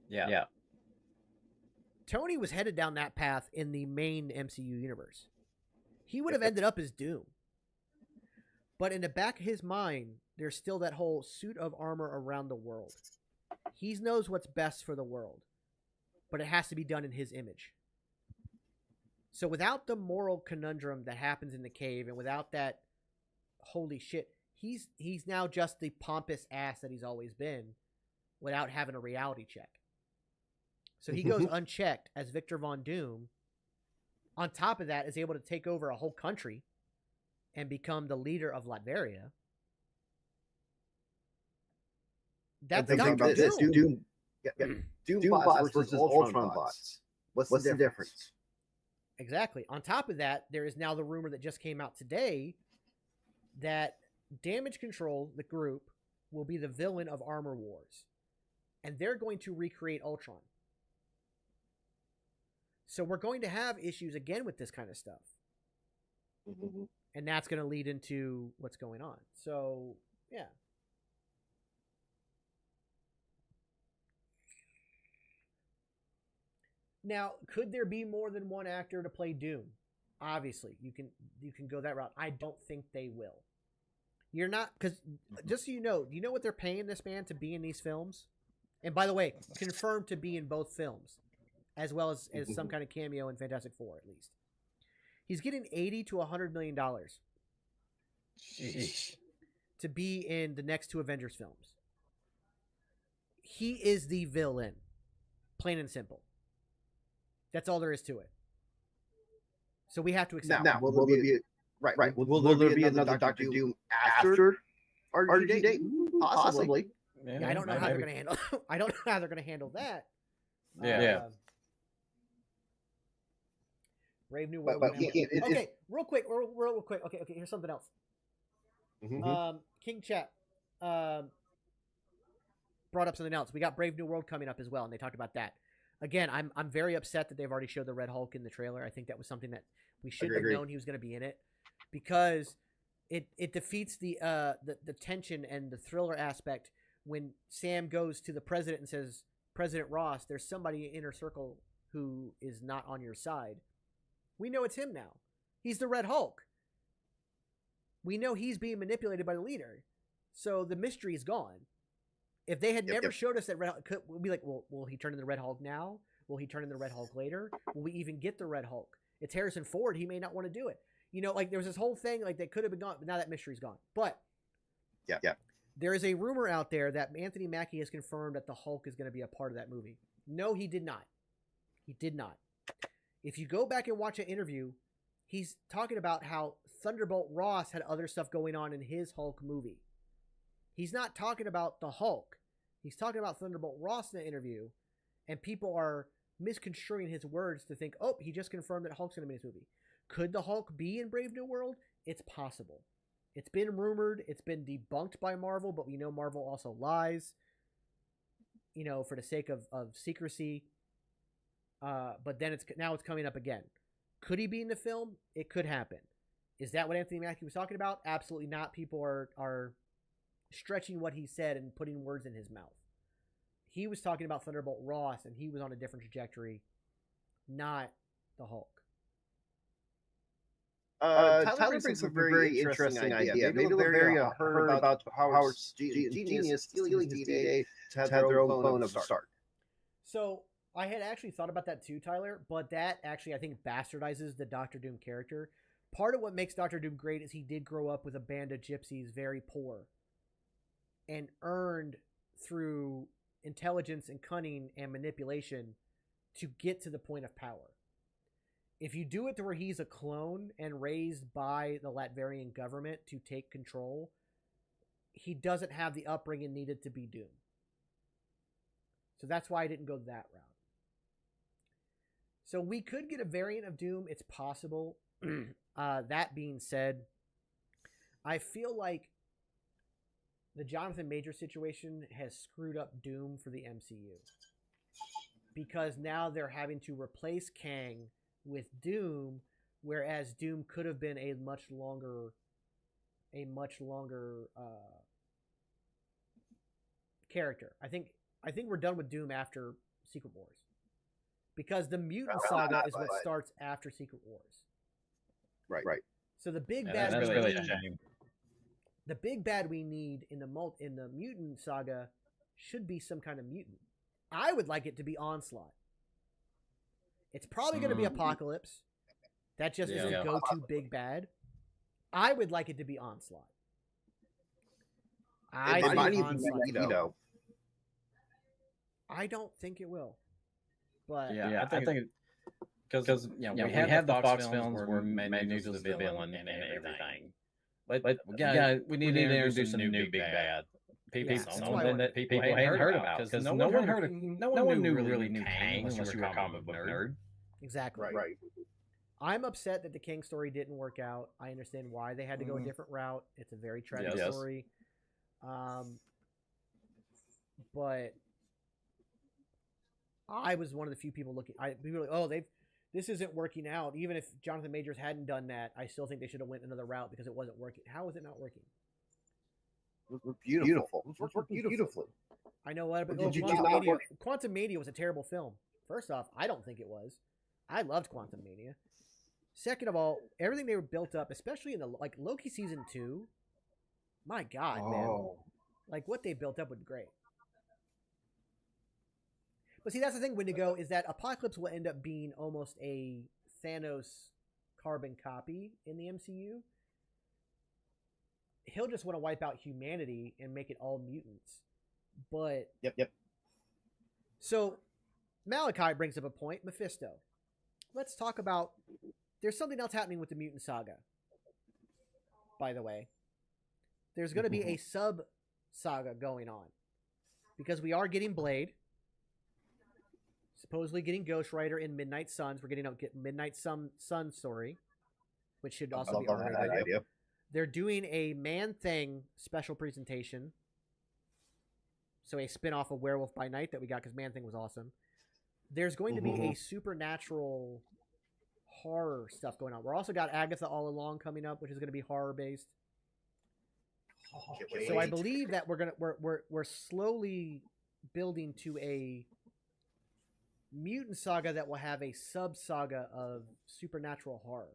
Yeah. Tony was headed down that path in the main MCU universe. He would have ended up as Doom. But in the back of his mind, there's still that whole suit of armor around the world. He knows what's best for the world, but it has to be done in his image. So without the moral conundrum that happens in the cave, and without that, holy shit, he's now just the pompous ass that he's always been, without having a reality check. So he goes unchecked as Victor Von Doom. On top of that, is able to take over a whole country and become the leader of Latveria. That's Dr. Doom. Doom bots versus Ultron bots. What's the difference? Exactly. On top of that, there is now the rumor that just came out today that Damage Control, the group, will be the villain of Armor Wars. And they're going to recreate Ultron. So we're going to have issues again with this kind of stuff. And that's going to lead into what's going on. So, yeah. Now, could there be more than one actor to play Doom? Obviously, you can go that route. I don't think they will. You're not, because just so you know, do you know what they're paying this man to be in these films? And by the way, confirmed to be in both films, as well as some kind of cameo in Fantastic Four, at least. He's getting $80 to $100 million to be in the next 2 Avengers films. He is the villain, plain and simple. That's all there is to it. So we have to accept. Now, will there be right? Will there be another Doctor Doom after RG date? Possibly. Yeah, I don't know how they're going to handle. I don't know how they're going to handle that. Yeah. Brave New World. Okay, real quick. Okay. Here's something else. Mm-hmm. King Chat brought up something else. We got Brave New World coming up as well, and they talked about that. Again, I'm very upset that they've already showed the Red Hulk in the trailer. I think that was something that we should have known he was going to be in it, because it defeats the tension and the thriller aspect when Sam goes to the president and says, President Ross, there's somebody in Inner Circle who is not on your side. We know it's him now. He's the Red Hulk. We know he's being manipulated by the leader. So the mystery is gone. If they had never showed us that Red Hulk, we'll be like, well, will he turn into the Red Hulk now? Will he turn into the Red Hulk later? Will we even get the Red Hulk? It's Harrison Ford. He may not want to do it. You know, like there was this whole thing like that could have been gone, but now that mystery's gone. But there is a rumor out there that Anthony Mackie has confirmed that the Hulk is going to be a part of that movie. No, he did not. He did not. If you go back and watch an interview, he's talking about how Thunderbolt Ross had other stuff going on in his Hulk movie. He's not talking about the Hulk. He's talking about Thunderbolt Ross in the interview, and people are misconstruing his words to think, oh, he just confirmed that Hulk's going to be in his movie. Could the Hulk be in Brave New World? It's possible. It's been rumored. It's been debunked by Marvel, but we know Marvel also lies, you know, for the sake of secrecy. But then it's coming up again. Could he be in the film? It could happen. Is that what Anthony Mackie was talking about? Absolutely not. People are stretching what he said and putting words in his mouth. He was talking about Thunderbolt Ross, and he was on a different trajectory, not the Hulk. Tyler brings a very interesting idea. Maybe Bavaria heard about Howard's genius stealing DNA to have their own clone of Stark. So I had actually thought about that too, Tyler, but that actually I think bastardizes the Doctor Doom character. Part of what makes Doctor Doom great is he did grow up with a band of gypsies, very poor, and earned through intelligence and cunning and manipulation to get to the point of power. If you do it to where he's a clone and raised by the Latvian government to take control, he doesn't have the upbringing needed to be Doom. So that's why I didn't go that route. So we could get a variant of Doom. It's possible. That being said, I feel like the Jonathan Majors situation has screwed up Doom for the MCU. Because now they're having to replace Kang with Doom, whereas Doom could have been a much longer character. I think we're done with Doom after Secret Wars, because the mutant saga is what starts after Secret Wars. Right. So the big bad we need in the mutant saga should be some kind of mutant. I would like it to be Onslaught. It's probably going to be Apocalypse. That just is a go-to big bad. I would like it to be Onslaught. I don't think it will. But I think because we have the Fox films where Magneto's the villain and everything. But we need to introduce a new big bad. People hadn't heard about, because no one really knew Kang unless you were a comic book nerd. Exactly. Right. I'm upset that the King story didn't work out. I understand why they had to go a different route. It's a very tragic story. But I was one of the few people looking. People were like, this isn't working out. Even if Jonathan Majors hadn't done that, I still think they should have went another route because it wasn't working. How is it not working? Beautiful. It's working beautifully. I know what, but Quantum Mania was a terrible film. First off, I don't think it was. I loved Quantum Mania. Second of all, everything they were built up, especially in the Loki season 2. My God, man! Like what they built up was great. But see, that's the thing, Wendigo, is that Apocalypse will end up being almost a Thanos carbon copy in the MCU, he'll just want to wipe out humanity and make it all mutants. But Yep. So Malachi brings up a point. Mephisto. Let's talk about. There's something else happening with the mutant saga. By the way, there's going to be a sub saga going on because we are getting Blade. Supposedly getting Ghost Rider in Midnight Suns. We're getting Midnight Sun story, which should also be already good. Idea. They're doing a Man-Thing special presentation. So a spin-off of Werewolf by Night that we got because Man-Thing was awesome. There's going to be a supernatural horror stuff going on. We're also got Agatha All Along coming up, which is going to be horror-based. So I believe that we're slowly building to a mutant saga that will have a sub-saga of supernatural horror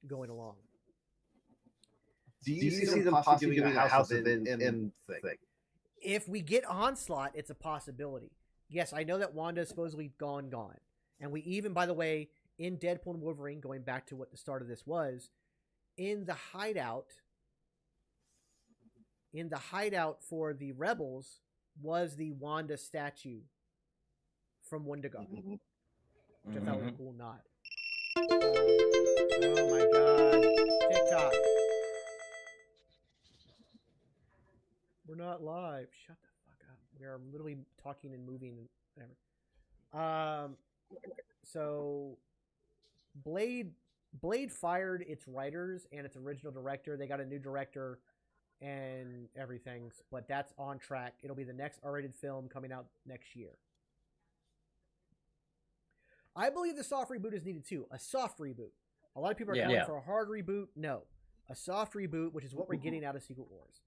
going along. Do you see them possibly doing a House of M thing? If we get Onslaught, it's a possibility. Yes, I know that Wanda is supposedly gone. And we even, by the way, in Deadpool and Wolverine, going back to what the start of this was, in the hideout for the Rebels was the Wanda statue from Wendigo, which I thought was a cool nod. Oh my god. TikTok. We're not live. Shut the fuck up. We are literally talking and moving and whatever. So Blade fired its writers and its original director. They got a new director and everything, but that's on track. It'll be the next R-rated film coming out next year. I believe the soft reboot is needed too. A soft reboot. A lot of people are calling for a hard reboot. No. A soft reboot, which is what we're getting out of Secret Wars.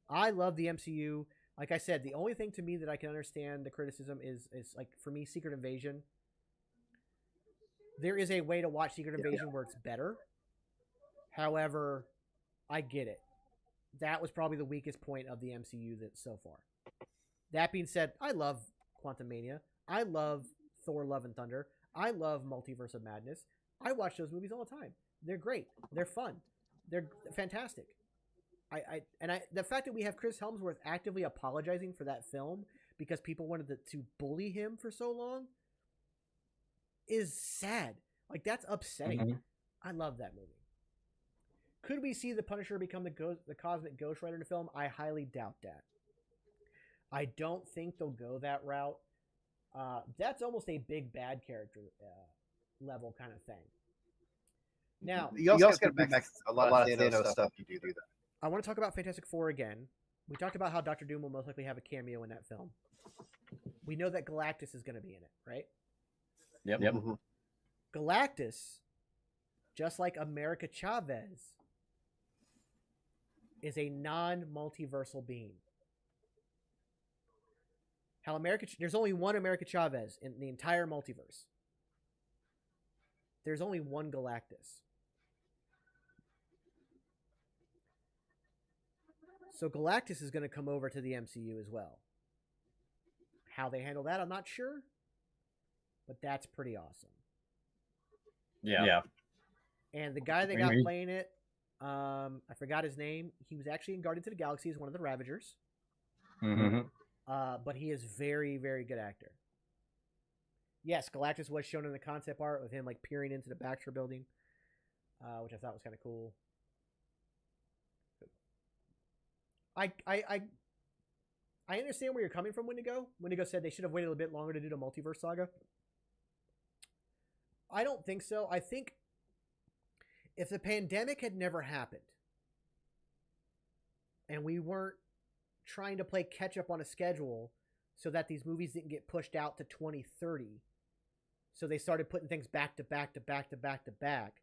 I love the MCU. Like I said, the only thing to me that I can understand the criticism is like, for me, Secret Invasion. There is a way to watch Secret Invasion where it's better. However, I get it. That was probably the weakest point of the MCU so far. That being said, I love Quantumania. I love Thor Love and Thunder. I love Multiverse of Madness. I watch those movies all the time. They're great. They're fun. They're fantastic. The fact that we have Chris Hemsworth actively apologizing for that film because people wanted to bully him for so long is sad. Like, that's upsetting. I love that movie. Could we see the Punisher become the cosmic Ghost Rider in the film? I highly doubt that. I don't think they'll go that route. That's almost a big bad character level kind of thing. Now, you also got to bring back a lot of Thanos stuff. You do that. I want to talk about Fantastic Four again. We talked about how Doctor Doom will most likely have a cameo in that film. We know that Galactus is going to be in it, right? Yep. Galactus, just like America Chavez, is a non-multiversal being. How there's only one America Chavez in the entire multiverse. There's only one Galactus. So Galactus is going to come over to the MCU as well. How they handle that, I'm not sure. But that's pretty awesome. Yeah. And the guy that got playing it, I forgot his name. He was actually in Guardians of the Galaxy as one of the Ravagers. But he is very, very good actor. Yes, Galactus was shown in the concept art with him like peering into the Baxter building, which I thought was kind of cool. I understand where you're coming from, Wendigo. Wendigo said they should have waited a bit longer to do the multiverse saga. I don't think so. I think if the pandemic had never happened and we weren't trying to play catch up on a schedule so that these movies didn't get pushed out to 2030, so they started putting things back to back to back to back to back,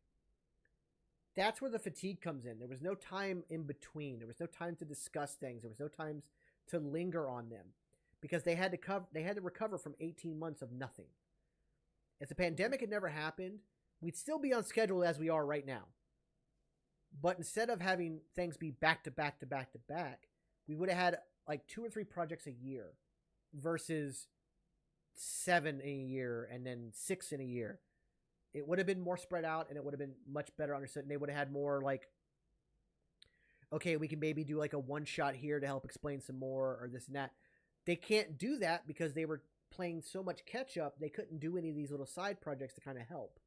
that's where the fatigue comes in. There was no time in between. There was no time to discuss things. There was no time to linger on them because they had to recover from 18 months of nothing. If the pandemic had never happened, we'd still be on schedule as we are right now. But instead of having things be back to back to back to back, we would have had like 2 or 3 projects a year versus 7 in a year and then 6 in a year. It would have been more spread out, and it would have been much better understood. And they would have had more like, okay, we can maybe do like a one shot here to help explain some more or this and that. They can't do that because they were playing so much catch up. They couldn't do any of these little side projects to kind of help.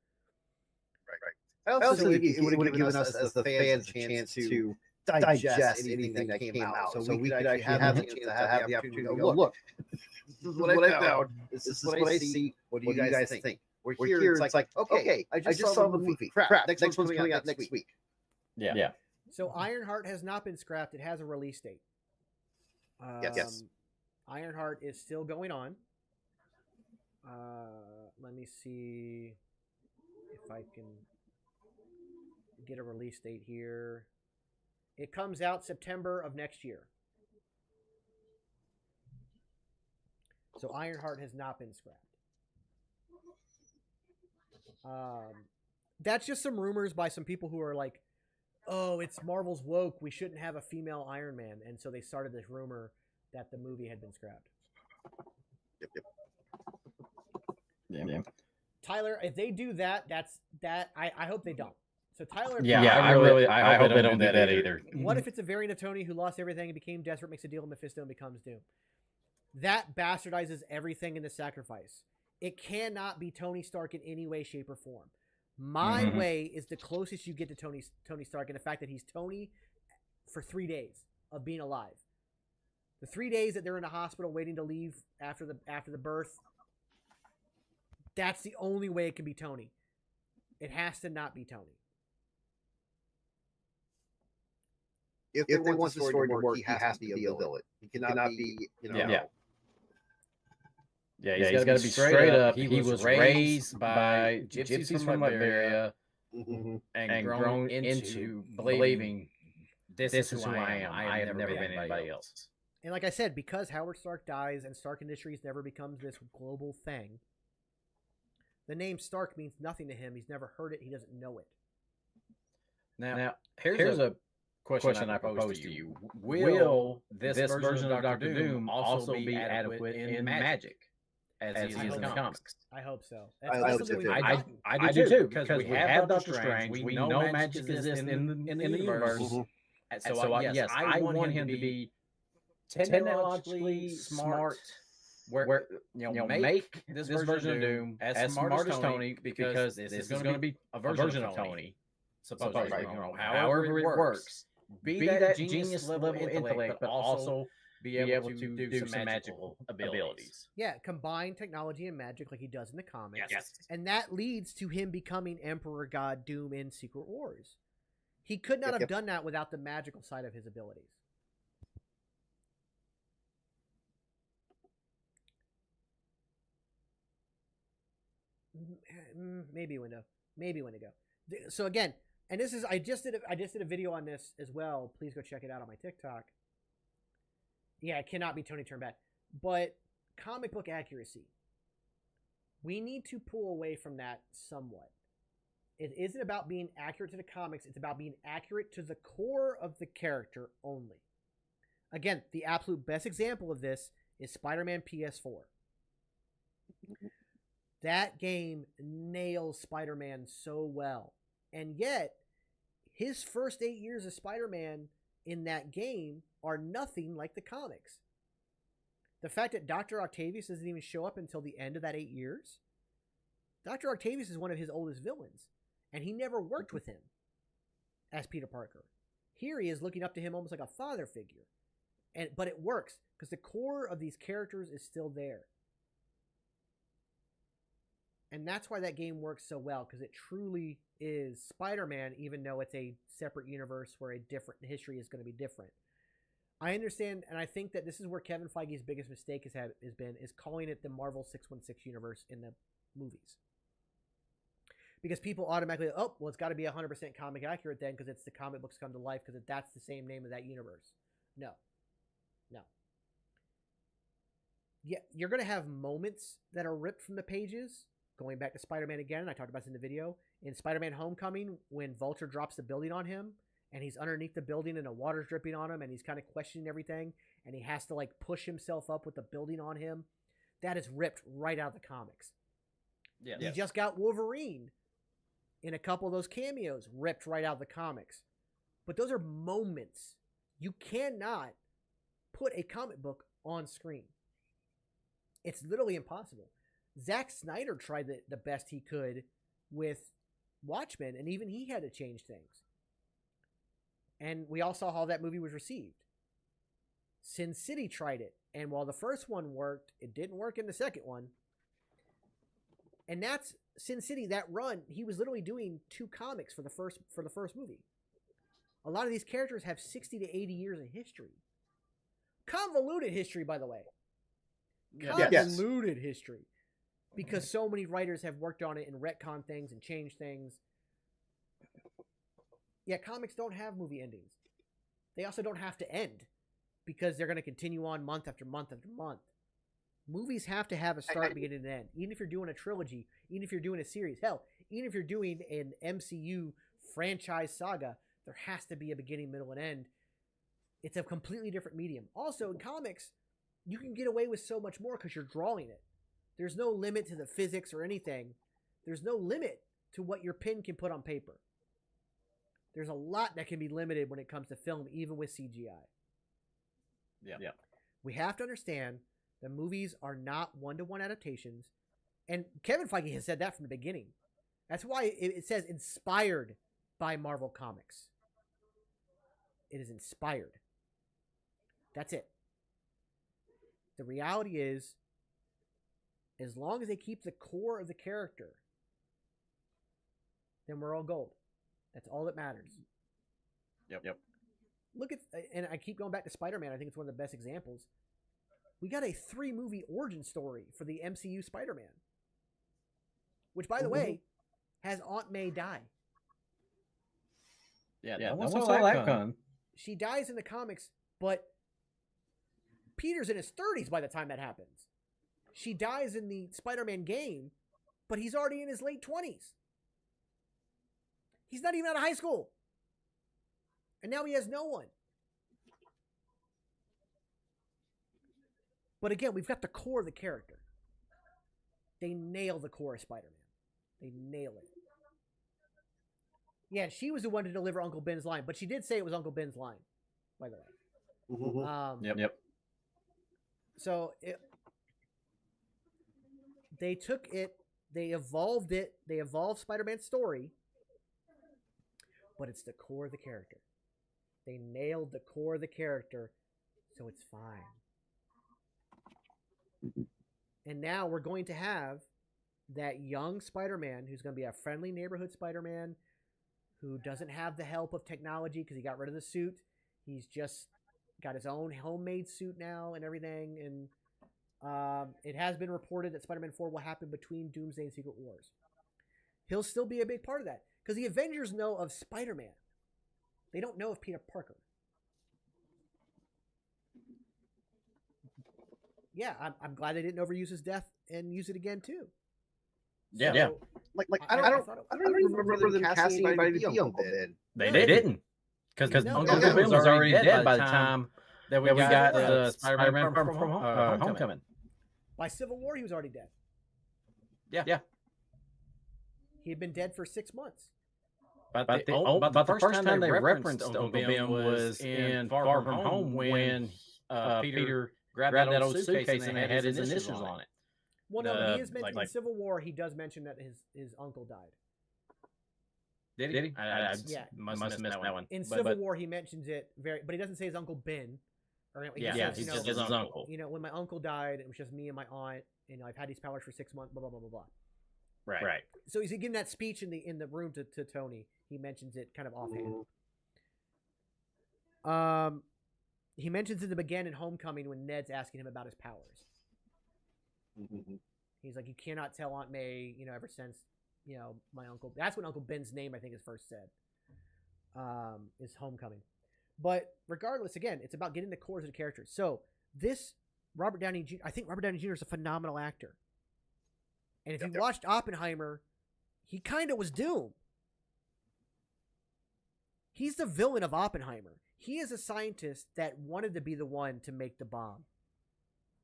Right. I also think it would have given us as the fans a chance to digest anything that came out. So we could actually have the chance to have the opportunity to go, look, this is what I found. This is what I see. What do you guys think? We're here. It's like, okay, I just saw the movie. Crap, next one's coming out next week. Yeah. So Ironheart has not been scrapped. It has a release date. Yes. Ironheart is still going on. Let me see if I can get a release date here. It comes out September of next year. So Ironheart has not been scrapped. That's just some rumors by some people who are like, oh, it's Marvel's woke. We shouldn't have a female Iron Man. And so they started this rumor that the movie had been scrapped. Yeah. Tyler, if they do that, I hope they don't. So Tyler, I hope they don't do that either. What if it's a variant of Tony who lost everything and became desperate, makes a deal with Mephisto, and becomes Doom? That bastardizes everything in the sacrifice. It cannot be Tony Stark in any way, shape, or form. My way is the closest you get to Tony Stark, and the fact that he's Tony for 3 days of being alive. The 3 days that they're in the hospital waiting to leave after the birth. That's the only way it can be Tony. It has to not be Tony. If they want the story to work, he has to be a villain. He cannot be, Yeah, he's got to be straight up. He was raised by gypsies from Bavaria and grown into believing this is who I am. I have never been anybody else. And like I said, because Howard Stark dies and Stark Industries never becomes this global thing, the name Stark means nothing to him. He's never heard it. He doesn't know it. Now here's a question I propose to you. Will this version of Dr. Doom also be adequate in magic as he is in the comics? I hope so. I do too, because we have Doctor Strange. We know magic exists in the universe. So yes, I want him to be technologically smart. Where make this version of Doom as smart as Tony, because this is going to be a version of Tony. Supposedly, however it works. Be that genius level intellect, but also be able to do some magical abilities. Yeah, combine technology and magic like he does in the comics. Yes. And that leads to him becoming Emperor God Doom in Secret Wars. He could not have done that without the magical side of his abilities. Maybe Wendigo. So again, and this is I just did a video on this as well. Please go check it out on my TikTok. Yeah, it cannot be Tony turned bad. But comic book accuracy. We need to pull away from that somewhat. It isn't about being accurate to the comics. It's about being accurate to the core of the character only. Again, the absolute best example of this is Spider-Man PS4. That game nails Spider-Man so well. And yet, his first 8 years of Spider-Man in that game are nothing like the comics. The fact that Dr. Octavius doesn't even show up until the end of that 8 years. Dr. Octavius is one of his oldest villains, and he never worked with him as Peter Parker. Here he is looking up to him almost like a father figure. But it works, because the core of these characters is still there. And that's why that game works so well, because it truly is Spider-Man, even though it's a separate universe where the history is going to be different. I understand, and I think that this is where Kevin Feige's biggest mistake is calling it the Marvel 616 universe in the movies. Because people automatically, it's got to be 100% comic accurate then, because it's the comic books come to life, because that's the same name of that universe. No. Yeah, you're going to have moments that are ripped from the pages. Going back to Spider-Man again, I talked about this in the video. In Spider-Man Homecoming, when Vulture drops the building on him, and he's underneath the building and the water's dripping on him, and he's kind of questioning everything, and he has to push himself up with the building on him, that is ripped right out of the comics. Yeah. You just got Wolverine in a couple of those cameos ripped right out of the comics. But those are moments. You cannot put a comic book on screen. It's literally impossible. Zack Snyder tried the best he could with Watchmen, and even he had to change things. And we all saw how that movie was received. Sin City tried it, and while the first one worked, it didn't work in the second one. And that's Sin City, that run, he was literally doing 2 comics for the first movie. A lot of these characters have 60 to 80 years of history. Convoluted history, by the way. Convoluted history. Because so many writers have worked on it and retconned things and changed things. Yeah, comics don't have movie endings. They also don't have to end because they're going to continue on month after month after month. Movies have to have a start, beginning, and end. Even if you're doing a trilogy, even if you're doing a series, hell, even if you're doing an MCU franchise saga, there has to be a beginning, middle, and end. It's a completely different medium. Also, in comics, you can get away with so much more because you're drawing it. There's no limit to the physics or anything. There's no limit to what your pen can put on paper. There's a lot that can be limited when it comes to film, even with CGI. Yeah. We have to understand that movies are not one-to-one adaptations. And Kevin Feige has said that from the beginning. That's why it says inspired by Marvel Comics. It is inspired. That's it. The reality is, as long as they keep the core of the character, then we're all gold. That's all that matters. Yep. Look at, and I keep going back to Spider-Man. I think it's one of the best examples. We got a 3-movie origin story for the MCU Spider-Man, which, by the way, has Aunt May die. Yeah. No one saw that coming. She dies in the comics, but Peter's in his 30s by the time that happens. She dies in the Spider-Man game, but he's already in his late 20s. He's not even out of high school. And now he has no one. But again, we've got the core of the character. They nail the core of Spider-Man. They nail it. Yeah, she was the one to deliver Uncle Ben's line, but she did say it was Uncle Ben's line, by the way. Yep. So they took it, they evolved Spider-Man's story, but it's the core of the character. They nailed the core of the character, so it's fine. And now we're going to have that young Spider-Man who's going to be a friendly neighborhood Spider-Man who doesn't have the help of technology because he got rid of the suit. He's just got his own homemade suit now and everything. And it has been reported that Spider-Man 4 will happen between Doomsday and Secret Wars. He'll still be a big part of that because the Avengers know of Spider-Man. They don't know of Peter Parker. Yeah, I'm glad they didn't overuse his death and use it again too. Yeah. So, I don't even remember them casting anybody to be Uncle Ben. They didn't. Because Uncle Ben was already dead by the time that we got the Spider-Man from Homecoming. By Civil War, he was already dead. Yeah. He had been dead for 6 months. But the first time they referenced Uncle Ben was in Far From Home when Peter grabbed that old suitcase and it had his initials on it. Well, no, he is mentioned in Civil War. He does mention that his uncle died. Did he? I must have missed that one. In Civil War, he mentions it but he doesn't say his Uncle Ben. Or he says, he just his uncle. When my uncle died, it was just me and my aunt. I've had these powers for 6 months. Blah blah blah blah blah. Right. So he's giving that speech in the room to Tony. He mentions it kind of offhand. He mentions it again in Homecoming when Ned's asking him about his powers. He's like, you cannot tell Aunt May, ever since, my uncle. That's when Uncle Ben's name, I think, is first said. Is Homecoming. But regardless, again, it's about getting the cores of the characters. So this Robert Downey Jr., I think Robert Downey Jr. is a phenomenal actor. And if you watched Oppenheimer, he kind of was Doom. He's the villain of Oppenheimer. He is a scientist that wanted to be the one to make the bomb.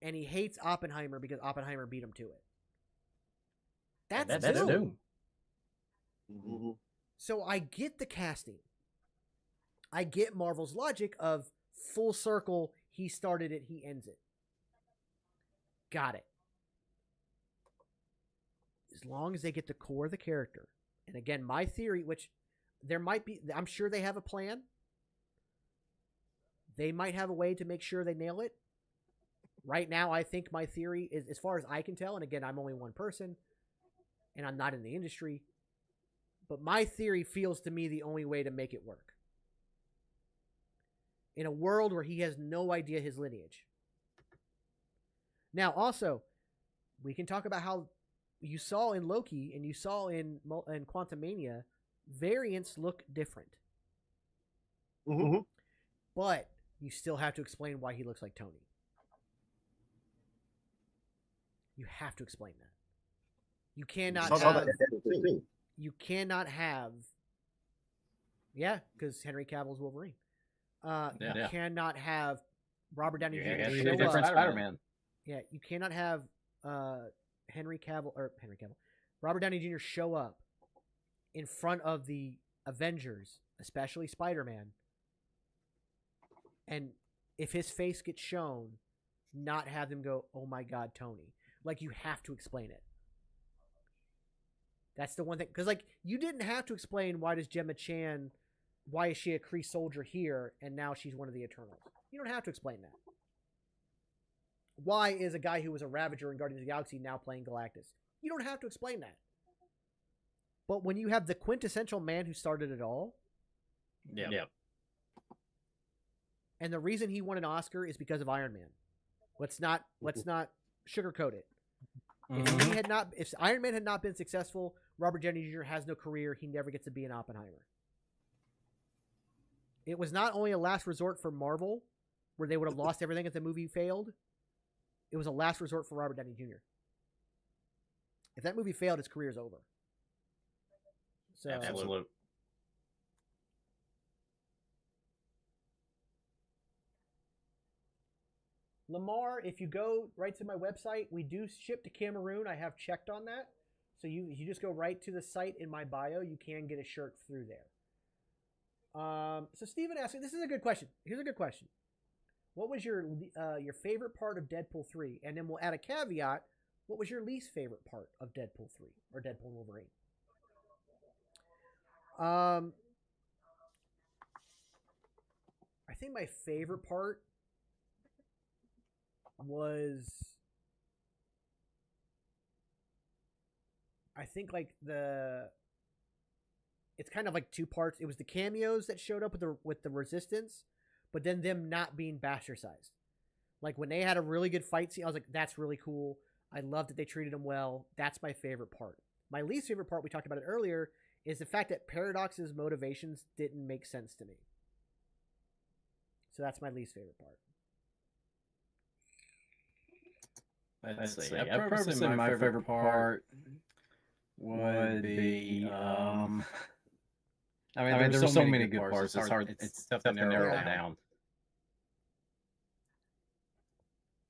And he hates Oppenheimer because Oppenheimer beat him to it. That's Doom. Mm-hmm. So I get the casting. I get Marvel's logic of full circle, he started it, he ends it. Got it. As long as they get the core of the character. And again, my theory, which there might be, I'm sure they have a plan. They might have a way to make sure they nail it. Right now, I think my theory is, as far as I can tell, and again, I'm only one person, and I'm not in the industry, but my theory feels to me the only way to make it work. In a world where he has no idea his lineage. Now, also, we can talk about how you saw in Loki and you saw in Quantumania, variants look different. Mm-hmm. But you still have to explain why he looks like Tony. You have to explain that. You cannot have... You cannot have... Yeah, because Henry Cavill's Wolverine. You cannot have Robert Downey Jr. show up. Spider-Man. Yeah, you cannot have Henry Cavill, Robert Downey Jr. show up in front of the Avengers, especially Spider-Man, and if his face gets shown, not have them go, "Oh my God, Tony!" Like, you have to explain it. That's the one thing, because like, you didn't have to explain why does Gemma Chan, why is she a Kree soldier here and now she's one of the Eternals. You don't have to explain that. Why is a guy who was a Ravager in Guardians of the Galaxy now playing Galactus? You don't have to explain that. But when you have the quintessential man who started it all, Yeah. and the reason he won an Oscar is because of Iron Man. Let's not sugarcoat it. If Iron Man had not been successful, Robert Downey Jr. has no career. He never gets to be an Oppenheimer. It was not only a last resort for Marvel, where they would have lost everything if the movie failed. It was a last resort for Robert Downey Jr. If that movie failed, his career is over. So, Absolutely. Lamar, if you go right to my website, we do ship to Cameroon. I have checked on that. So you just go right to the site in my bio. You can get a shirt through there. So Steven asked, this is a good question. Here's a good question. What was your favorite part of Deadpool 3? And then we'll add a caveat. What was your least favorite part of Deadpool 3 or Deadpool and Wolverine? I think my favorite part was, I think like it's kind of like two parts. It was the cameos that showed up with the Resistance, but then them not being bastardized. Like when they had a really good fight scene, I was like, that's really cool. I loved that they treated them well. That's my favorite part. My least favorite part, we talked about it earlier, is the fact that Paradox's motivations didn't make sense to me. So that's my least favorite part. Let's see. I'd probably say my favorite part would be, I mean, there were so many good parts. It's tough to narrow it down.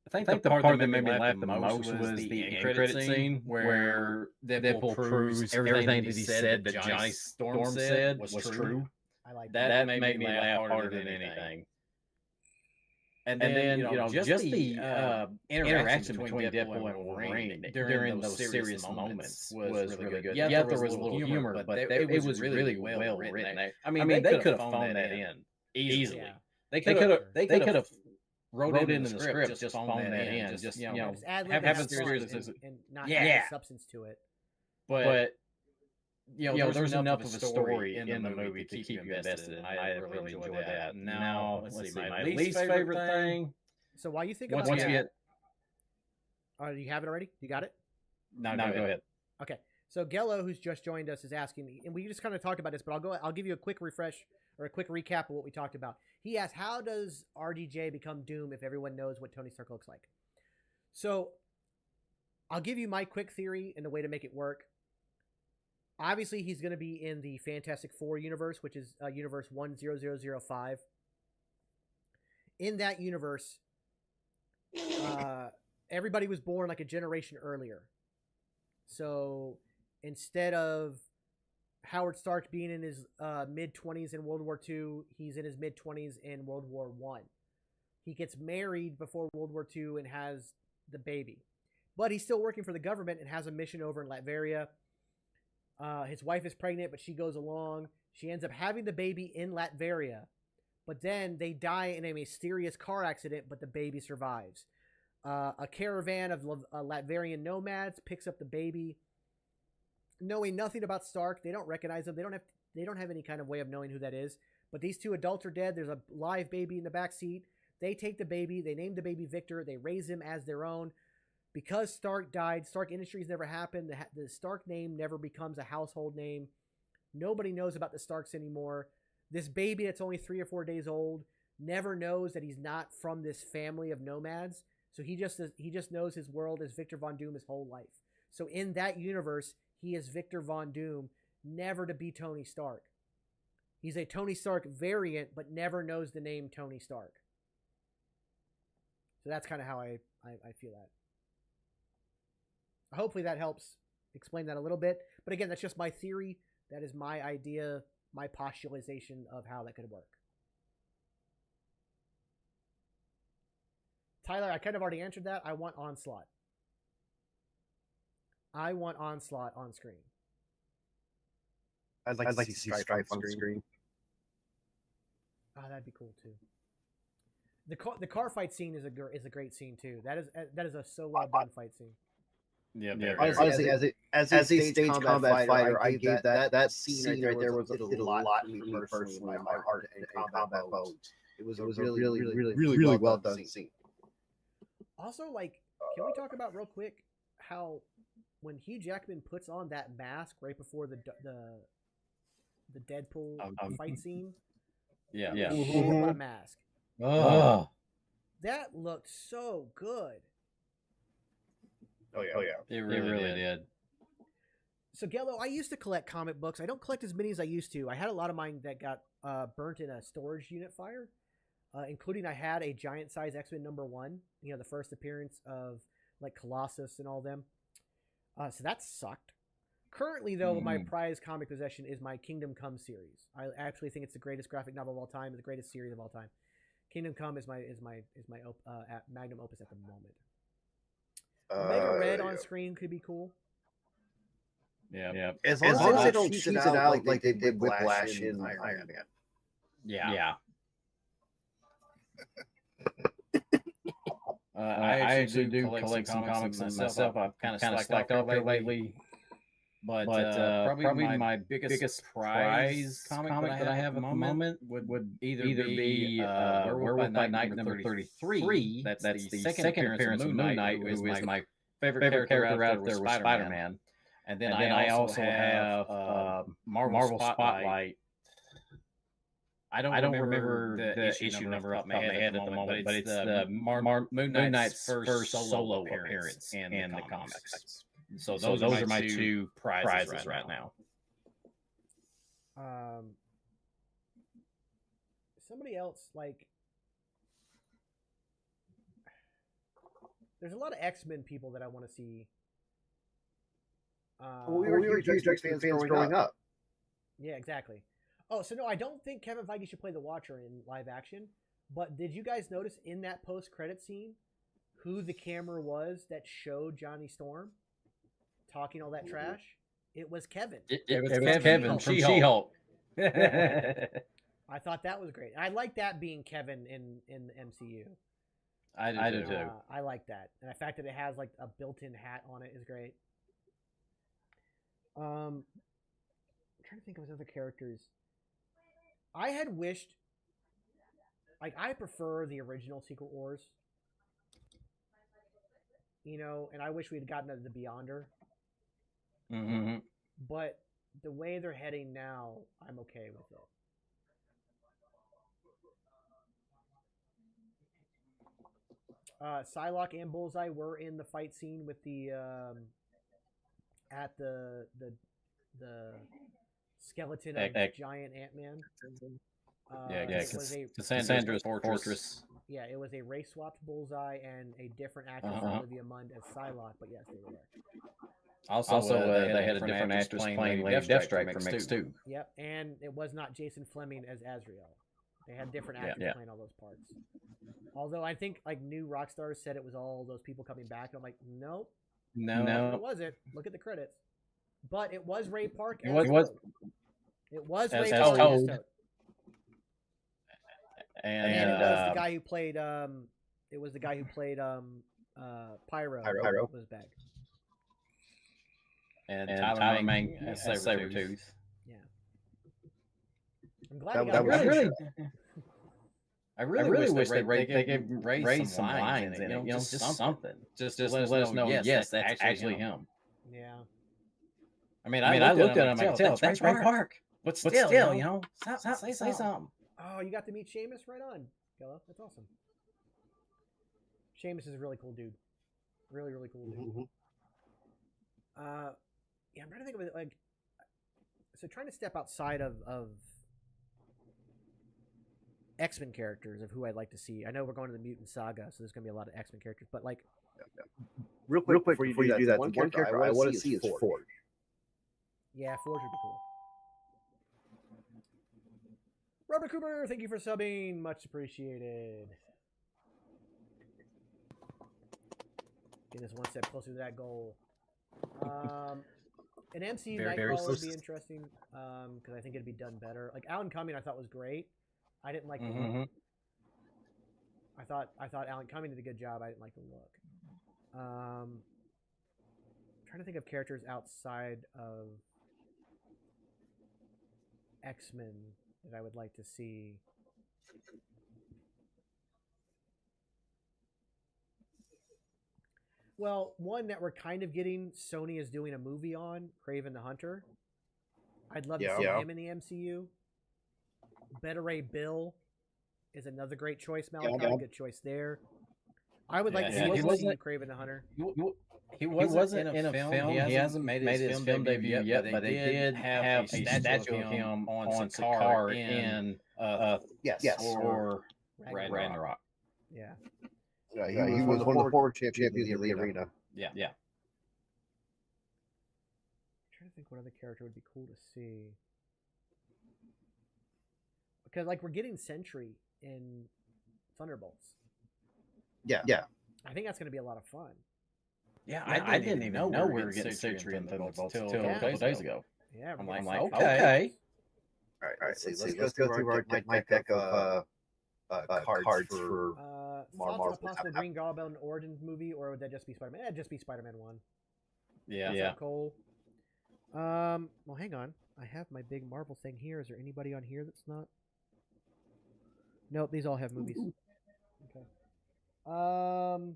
I think the part that made me laugh the most was the end credit scene where Deadpool proves everything that he said that Johnny Storm said was true. I like That made me laugh harder than anything. And then just the interaction between Deadpool and Wolverine during those serious moments was really good. Yeah, there was a little humor, but it was really well written. I mean, they could have phoned that in easily. They could have wrote it in the script, just phoned that in, just have a serious and not have substance to it. But there's enough of a story in the movie to keep you invested. I really enjoyed that. Now, let's see, my least favorite thing. So while you think about that, do you have it already? You got it? No, go ahead. Okay. So Gello, who's just joined us, is asking, and we just kind of talked about this, but I'll give you a quick refresh or a quick recap of what we talked about. He asked, how does RDJ become Doom if everyone knows what Tony Stark looks like? So I'll give you my quick theory and the way to make it work. Obviously, he's going to be in the Fantastic Four universe, which is universe 10005. In that universe, everybody was born like a generation earlier. So instead of Howard Stark being in his mid-20s in World War II, he's in his mid-20s in World War I. He gets married before World War II and has the baby. But he's still working for the government and has a mission over in Latveria. His wife is pregnant, but she goes along. She ends up having the baby in Latveria. But then they die in a mysterious car accident, but the baby survives. A caravan of Latvian nomads picks up the baby. Knowing nothing about Stark, they don't recognize him. They don't have any kind of way of knowing who that is. But these two adults are dead. There's a live baby in the back seat. They take the baby. They name the baby Victor. They raise him as their own. Because Stark died, Stark Industries never happened. The Stark name never becomes a household name. Nobody knows about the Starks anymore. This baby that's only 3 or 4 days old never knows that he's not from this family of nomads. So he just knows his world is Victor Von Doom his whole life. So in that universe, he is Victor Von Doom, never to be Tony Stark. He's a Tony Stark variant, but never knows the name Tony Stark. So that's kind of how I feel that. Hopefully that helps explain that a little bit. But again, that's just my theory. That is my idea, my postulation of how that could work. Tyler, I kind of already answered that. I want Onslaught. I want Onslaught on screen. I'd like to see Strife on screen. Oh, that'd be cool too. The car fight scene is a great scene too. That is a so well done fight scene. Yeah. Honestly, as a stage combat fighter, I gave that scene right there was a lot for me personally. My heart and combat mode. It was a really well done scene. Also, like, can we talk about real quick how when Hugh Jackman puts on that mask right before the Deadpool fight scene? Yeah. What a mask! Oh, that looked so good. Oh yeah. It really did. So Gello, I used to collect comic books. I don't collect as many as I used to. I had a lot of mine that got burnt in a storage unit fire, including I had a giant size X-Men #1. You know, the first appearance of like Colossus and all them. So that sucked. Currently, though, my prized comic possession is my Kingdom Come series. I actually think it's the greatest graphic novel of all time, the greatest series of all time. Kingdom Come is my magnum opus at the moment. Omega Red on screen could be cool. Yeah. As long as they don't cheese it out like they did Whiplash in Iron Man. Yeah. I actually do collect some comics myself. I've kind of slacked off there lately. But probably my biggest prize comic that I have at the moment would either be Werewolf by Night #33. That's the second appearance of Moon Knight, who is my favorite character out there with Spider-Man. And then I also have Marvel Spotlight. I don't remember the issue number off my head at the moment, but it's the Moon Knight's first solo appearance in the comics. So those are my two prizes right now. Somebody else, like, there's a lot of X-Men people that I want to see. We were huge X-Men fans growing up. Yeah, exactly. Oh, so no, I don't think Kevin Feige should play the Watcher in live action. But did you guys notice in that post-credit scene who the camera was that showed Johnny Storm talking all that trash? It was Kevin. It was Kevin from She-Hulk. I thought that was great. I like that being Kevin in the MCU. I do too. I like that. And the fact that it has like a built-in hat on it is great. I'm trying to think of his other characters. I had wished, like, I prefer the original Secret Wars. You know, and I wish we had gotten to the Beyonder. Mm-hmm. But the way they're heading now, I'm okay with it. Psylocke and Bullseye were in the fight scene with the at the skeleton of giant Ant-Man. Cassandra's Fortress. Yeah, it was a race-swapped Bullseye and a different actress, Olivia Munn, as Psylocke, but yes, they were there. Also, they had a different actress playing Lady Deathstrike from X2. Yep, and it was not Jason Fleming as Azrael. They had different actors playing all those parts. Although I think like new rock stars said it was all those people coming back. I'm like, nope. No, it wasn't. Look at the credits. But it was Ray Park. It was Ray as Park. Toad. And it was the guy who played. It was the guy who played Pyro. Pyro was back. And Tyler Mang as Sabretooth. Yeah. I'm glad that was I really wish they gave Ray some lines in it. Just something. Just let us know. Yes, that's actually him. Yeah. I mean, I looked at him. I could tell that's Ray Park. But still, you know, say something. Oh, you got to meet Seamus right on, Kella. That's awesome. Seamus is a really cool dude. Really, really cool dude. Mm-hmm. Yeah, I'm trying to think of it like. So trying to step outside of X-Men characters of who I'd like to see. I know we're going to the Mutant Saga, so there's going to be a lot of X-Men characters. But like, real quick before you do that, one character I want to see is Forge. Yeah, Forge would be cool. Robert Cooper, thank you for subbing. Much appreciated. Getting us one step closer to that goal. An MCU Nightcrawler would be interesting because I think it'd be done better. Like Alan Cumming, I thought was great. I didn't like the look. I thought Alan Cumming did a good job. I didn't like the look. Trying to think of characters outside of X-Men that I would like to see. Well, one that we're kind of getting, Sony is doing a movie on, Kraven the Hunter. I'd love to see him in the MCU. Better Ray Bill is another great choice, Malachi. Good choice there. I would like to see Kraven the Hunter. He wasn't in a film. He hasn't made his film debut yet, but they did have a statue of him on Sakaar in or Ragnarok. Yeah. Yeah, he was one of the former champions in the arena. Yeah. I'm trying to think what other character would be cool to see. Because like we're getting Sentry in Thunderbolts. Yeah. I think that's going to be a lot of fun. Yeah, I didn't even know we were getting Sentry in Thunderbolts until a couple days ago. Yeah, I'm like, okay. All right. Let's go through my deck of cards for Marvel. Thoughts on a possible Green Goblin origin movie, or would that just be Spider-Man? It'd just be Spider-Man 1. Yeah. Cole. Well, hang on. I have my big Marvel thing here. Is there anybody on here that's not? Nope, these all have movies. Okay. I'll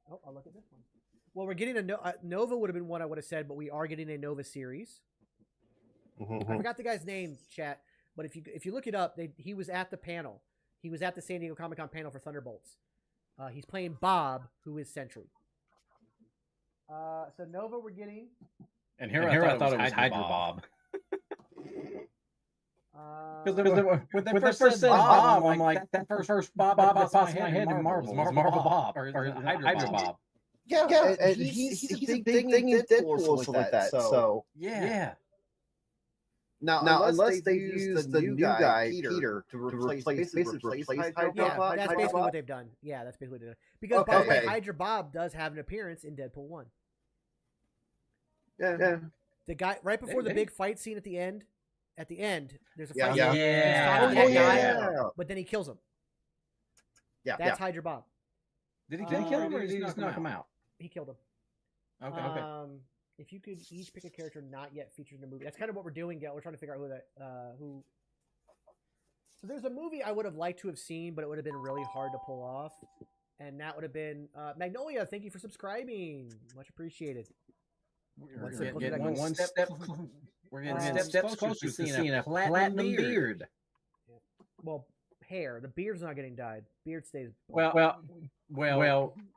look at this one. Well, we're getting a Nova would have been one I would have said, but we are getting a Nova series. I forgot the guy's name, chat, but if you look it up, he was at the panel. He was at the San Diego Comic-Con panel for Thunderbolts. He's playing Bob, who is Sentry. So Nova we're getting. And here I thought it was Hydra Bob. When they first said Bob, I'm like, that first Bob that popped in my head in Marvel was Marvel Bob or Hydra Bob. Yeah, and he's a big thing in Deadpool like that. So yeah. Now, unless they use the new guy Peter to replace Hydra Bob. That's basically what they've done. Yeah, that's basically what they've done. Because by the way, Hydra Bob does have an appearance in Deadpool 1. Yeah. The guy right before the big fight scene at the end. At the end, there's a fight. Yeah. But then he kills him. Yeah. That's Hydra Bob. Did he kill him or did he just knock him out? He killed him. Okay. If you could each pick a character not yet featured in the movie, that's kind of what we're doing. We're trying to figure out who. So there's a movie I would have liked to have seen, but it would have been really hard to pull off, and that would have been Magnolia. Thank you for subscribing. Much appreciated. We're getting one step. We're getting steps closer to seeing a platinum beard. Yeah. Well, hair. The beard's not getting dyed. Beard stays. Well.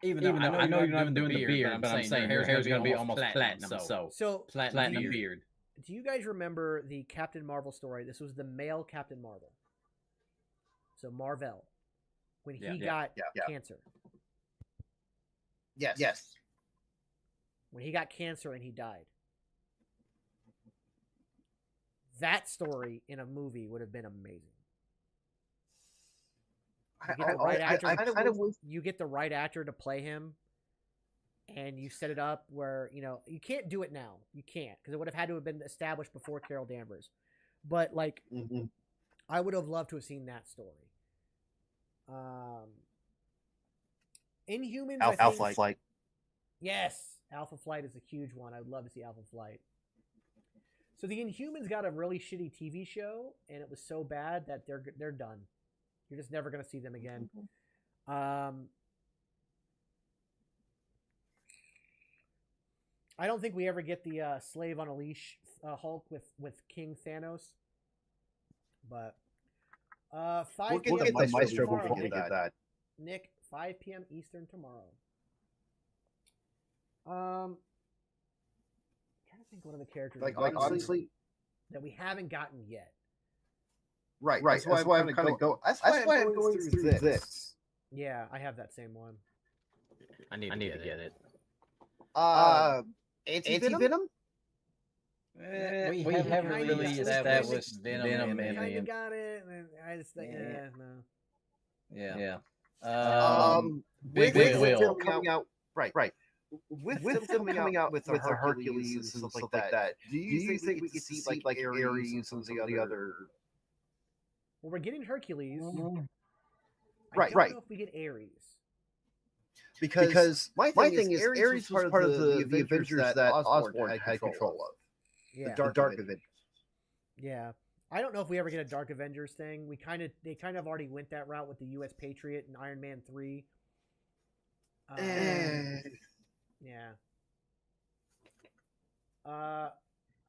Even though I know you're not even doing the beard, but I'm saying your hair's going to be almost platinum. So platinum beard. Do you guys remember the Captain Marvel story? This was the male Captain Marvel. So Marvel, when he got cancer. Yes. When he got cancer and he died. That story in a movie would have been amazing. You get the right actor to play him, and you set it up where, you know, you can't do it now. You can't, because it would have had to have been established before Carol Danvers. But like, I would have loved to have seen that story. Inhumans. Alpha Flight. Yes, Alpha Flight is a huge one. I would love to see Alpha Flight. So the Inhumans got a really shitty TV show, and it was so bad that they're done. You're just never gonna see them again. I don't think we ever get the Slave on a Leash Hulk with King Thanos. But 5 p.m. We'll get the Maestro tomorrow. before we get that. Nick, 5 p.m. Eastern tomorrow. I'm trying to think what are the characters Like honestly, that we haven't gotten yet. Right. That's why I'm kind of going. That's why I'm going through this. Yeah, I have that same one. I need to get it. Anti-Venom? We haven't really established Venom in I the... got it. And I just think, no. Yeah. Big Will film coming out. Right. With them coming out with the Hercules and stuff like that, do you think we could see like Ares and some of the other? Well, we're getting Hercules. Right. I don't know if we get Ares. Because my thing is Ares was part of the Avengers that Osborn had control of. Yeah. The Dark Avengers. Yeah. I don't know if we ever get a Dark Avengers thing. They kind of already went that route with the U.S. Patriot and Iron Man 3. Yeah. Are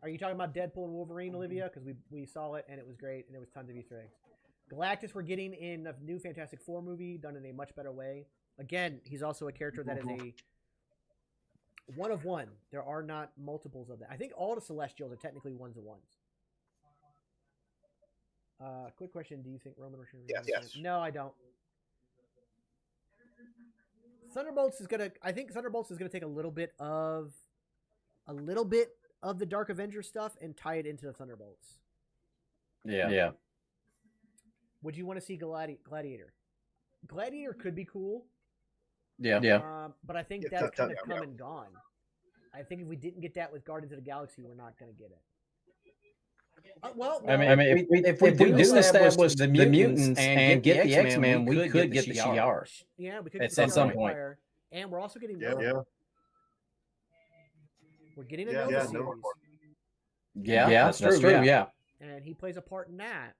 you talking about Deadpool and Wolverine, Olivia? Because we saw it and it was great and there was tons of Easter eggs. Galactus we're getting in a new Fantastic Four movie done in a much better way. Again, he's also a character that is a one of one. There are not multiples of that. I think all the Celestials are technically ones of ones. Quick question: do you think Roman Returns? Yes. No, I don't. Thunderbolts is gonna. I think Thunderbolts is gonna take a little bit of the Dark Avenger stuff and tie it into the Thunderbolts. Yeah. Would you want to see Gladiator? Gladiator could be cool. Yeah. But I think that's kind of come and gone. I think if we didn't get that with Guardians of the Galaxy, we're not going to get it. I mean, if we do establish the mutants and get the X-Men, we could get the Shi'ar. Yeah, we could at some point. And we're also getting Nova. Yeah. We're getting a Nova series. Yeah, that's true. Yeah. And he plays a part in that.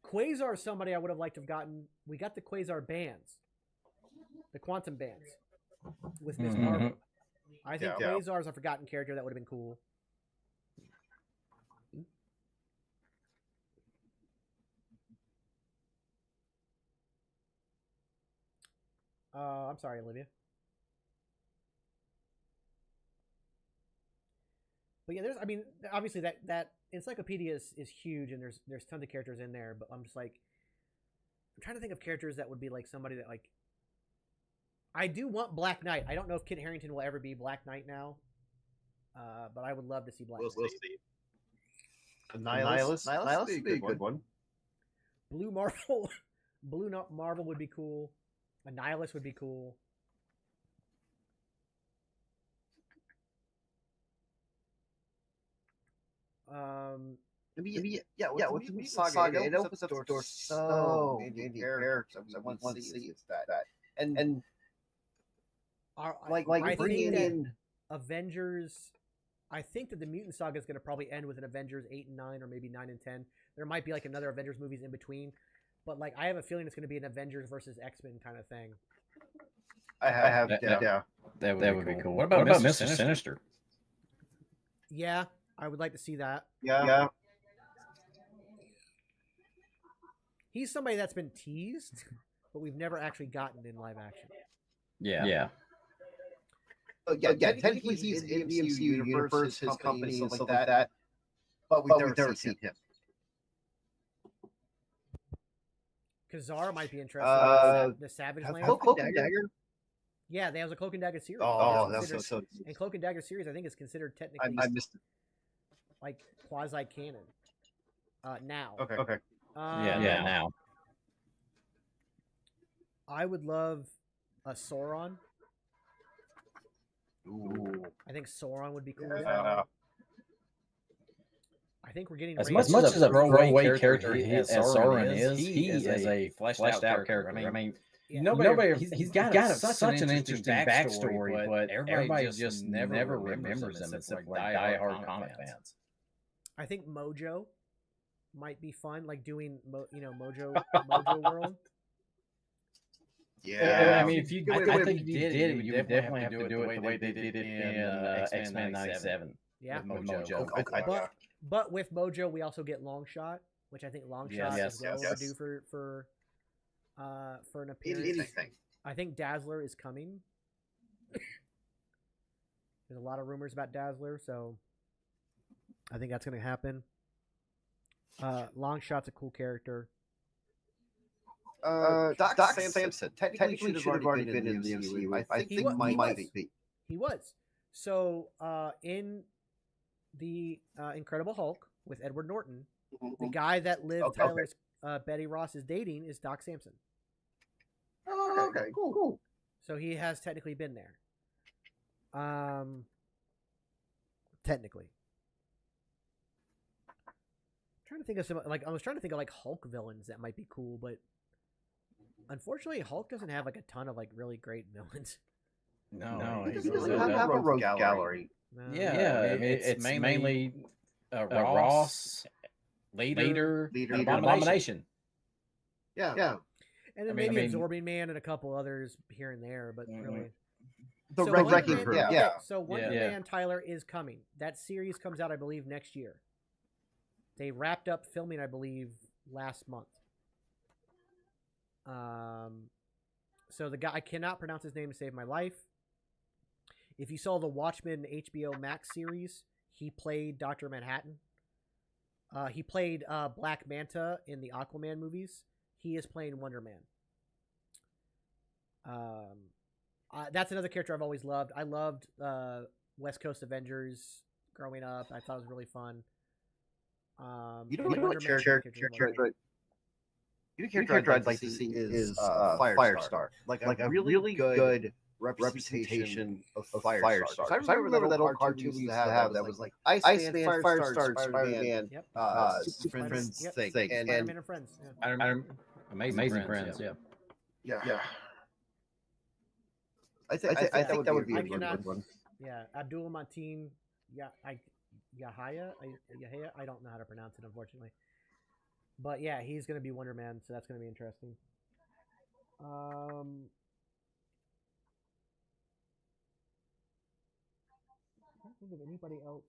Quasar is somebody I would have liked to have gotten. We got the Quasar bands. The Quantum bands. With Ms. Marvel. I think Quasar is a forgotten character that would have been cool. I'm sorry, Olivia. But yeah, obviously that encyclopedia is huge, and there's tons of characters in there. But I'm just like, I'm trying to think of characters that would be like somebody that like. I do want Black Knight. I don't know if Kit Harington will ever be Black Knight now, but I would love to see Black Knight. We'll see. Nihilus would be a good one. Blue Marvel would be cool. Annihilus would be cool. Maybe with the saga, it opens up the door so many characters I want to see is that. And I bringing think in Avengers. I think that the Mutant Saga is going to probably end with an Avengers 8 and 9, or maybe 9 and 10. There might be like another Avengers movies in between, but like I have a feeling it's going to be an Avengers versus X-Men kind of thing. I have that would be cool. What about Mr. Sinister? Yeah, I would like to see that. Yeah. He's somebody that's been teased, but we've never actually gotten in live action. Yeah. Technically he's in the MCU universe, his company, and stuff like that. But we've never seen him. Kazar might be interesting. The Savage Land. Cloak and Dagger? Yeah, there was a Cloak and Dagger series. Oh, that's so. And Cloak and Dagger series, I think, is considered technically. I missed it. like quasi canon. Now. Okay. Now. I would love a Sauron. Ooh. I think Sauron would be cool. Yeah. I think we're getting As Rangers. much as a throwaway character as Sauron is, he is a fleshed out character. I mean, nobody he's got such an interesting backstory, but everybody just never remembers him except for like diehard comic fans. I think Mojo might be fun, like doing Mojo World. Yeah. I mean, if you, I think if you did it, you would definitely have to do it the way they did it in X-Men '97. Yeah, with Mojo. But with Mojo, we also get Longshot, which I think Longshot is well overdue for an appearance. Anything. I think Dazzler is coming. There's a lot of rumors about Dazzler, so I think that's going to happen. Longshot's a cool character. Doc Samson technically should have already been in the MCU. I think he might be. He was. So in the Incredible Hulk with Edward Norton, the guy that Liv Tyler's Betty Ross is dating is Doc Samson. Oh, okay, cool. So he has technically been there. Technically. I'm trying to think of some I was trying to think of Hulk villains that might be cool, but unfortunately Hulk doesn't have a ton of really great villains. No, he doesn't have a rogue gallery. No. Yeah, I mean, it's mainly Ross, Leader, and Abomination. Yeah. And then maybe Absorbing Man and a couple others here and there, but really. The Wrecking Crew, yeah. So Wonder Man Tyler is coming. That series comes out, I believe, next year. They wrapped up filming, I believe, last month. So the guy, I cannot pronounce his name to save my life. If you saw the Watchmen HBO Max series, he played Dr. Manhattan. He played Black Manta in the Aquaman movies. He is playing Wonder Man. That's another character I've always loved. I loved West Coast Avengers growing up. I thought it was really fun. You know what character I'd like to see is Firestar. Like a really good representation of Firestar. I remember that old cartoon we used to have that was like Iceman, Firestar, Spider-Man, Super Friends thing. And Spider-Man and Friends. Yeah. Amazing Friends. Yeah. I think that would be a good one. Yeah, Abdul Mateen Yahaya. I don't know how to pronounce it, unfortunately. But yeah, he's going to be Wonder Man, so that's going to be interesting. I can't think of anybody else.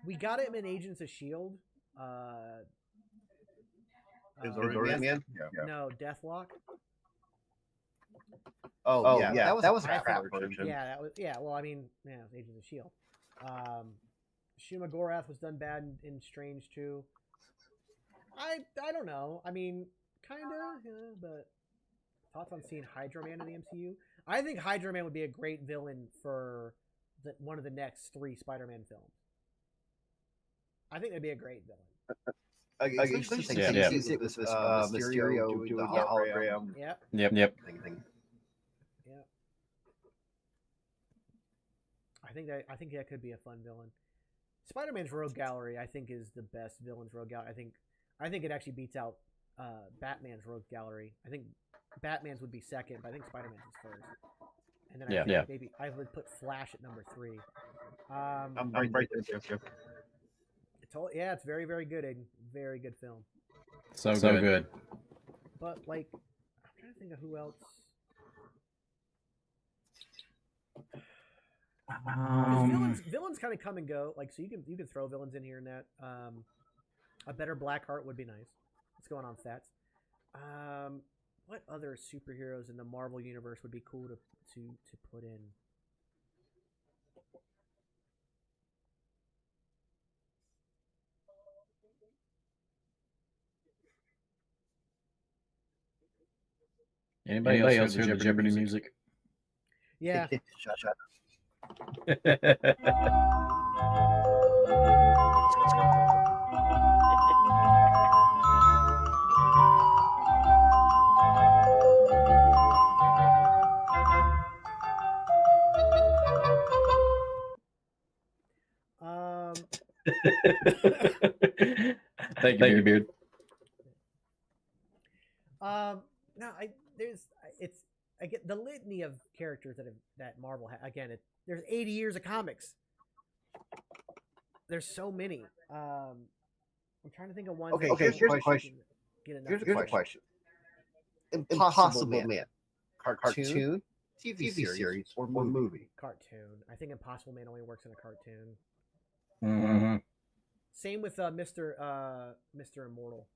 We got him in Agents of S.H.I.E.L.D. Is Wolverine? Yeah. No, Deathlock. Oh yeah, that was a crap version. Yeah, that was Well, I mean, Agents of S.H.I.E.L.D. Shuma Gorath was done bad in Strange too. I don't know. I mean, kind of, but thoughts on seeing Hydra Man in the MCU? I think Hydra Man would be a great villain for one of the next 3 Spider-Man films. I think that'd be a great villain. Mysterio doing the hologram. Yep. Yep. Thing. Yeah. I think that could be a fun villain. Spider-Man's Rogue Gallery, I think, is the best villain's Rogue Gallery. I think it actually beats out Batman's Rogue Gallery. I think Batman's would be second, but I think Spider-Man's is first. And then I think maybe I would put Flash at number 3. I'm right there. It's very, very good, Aiden. Very good film. So good. But I'm trying to think of who else. Villains kind of come and go. So you can throw villains in here and that. A better Blackheart would be nice. What's going on, Fats? What other superheroes in the Marvel universe would be cool to put in? Anybody else hear the Jeopardy music? Yeah. Shut Thank you, Beard. No, I get the litany of characters that Marvel again. There's 80 years of comics. There's so many. I'm trying to think of one. Okay, here's a question. Here's a question. Impossible Man. Cartoon, TV series, or movie? Cartoon. I think Impossible Man only works in a cartoon. Mm-hmm. Same with Mr. Immortal,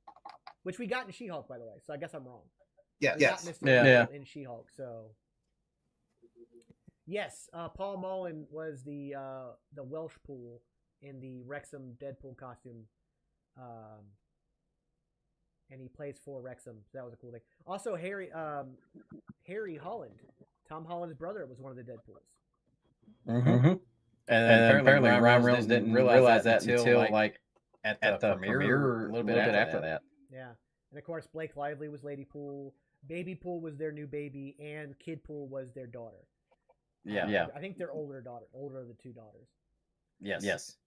which we got in She-Hulk, by the way. So I guess I'm wrong. Yeah, yes. Mr. Immortal in She-Hulk. So yes, Paul Mullen was the Welsh Pool in the Wrexham Deadpool costume, and he plays for Wrexham. So that was a cool thing. Also, Harry Holland, Tom Holland's brother, was one of the Deadpools. Mm-hmm. And apparently Ryan Reynolds didn't realize that until like at the premiere, a little bit after that. Yeah, and of course Blake Lively was Lady Pool, Baby Pool was their new baby, and Kid Pool was their daughter. Yeah. I think they're older of the two daughters. Yes.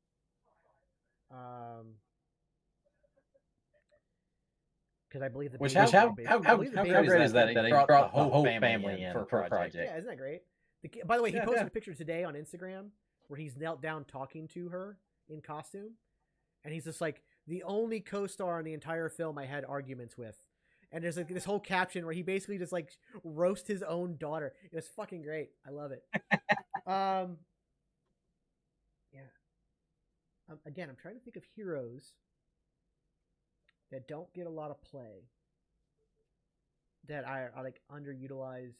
Because I believe the Which how great is that he brought the whole family in for a project? Yeah, isn't that great? By the way, he posted a picture today on Instagram where he's knelt down talking to her in costume, and he's just like, the only co-star in the entire film I had arguments with. And there's like this whole caption where he basically just like roast his own daughter. It was fucking great. I love it. Yeah. Again, I'm trying to think of heroes that don't get a lot of play, that are like underutilized.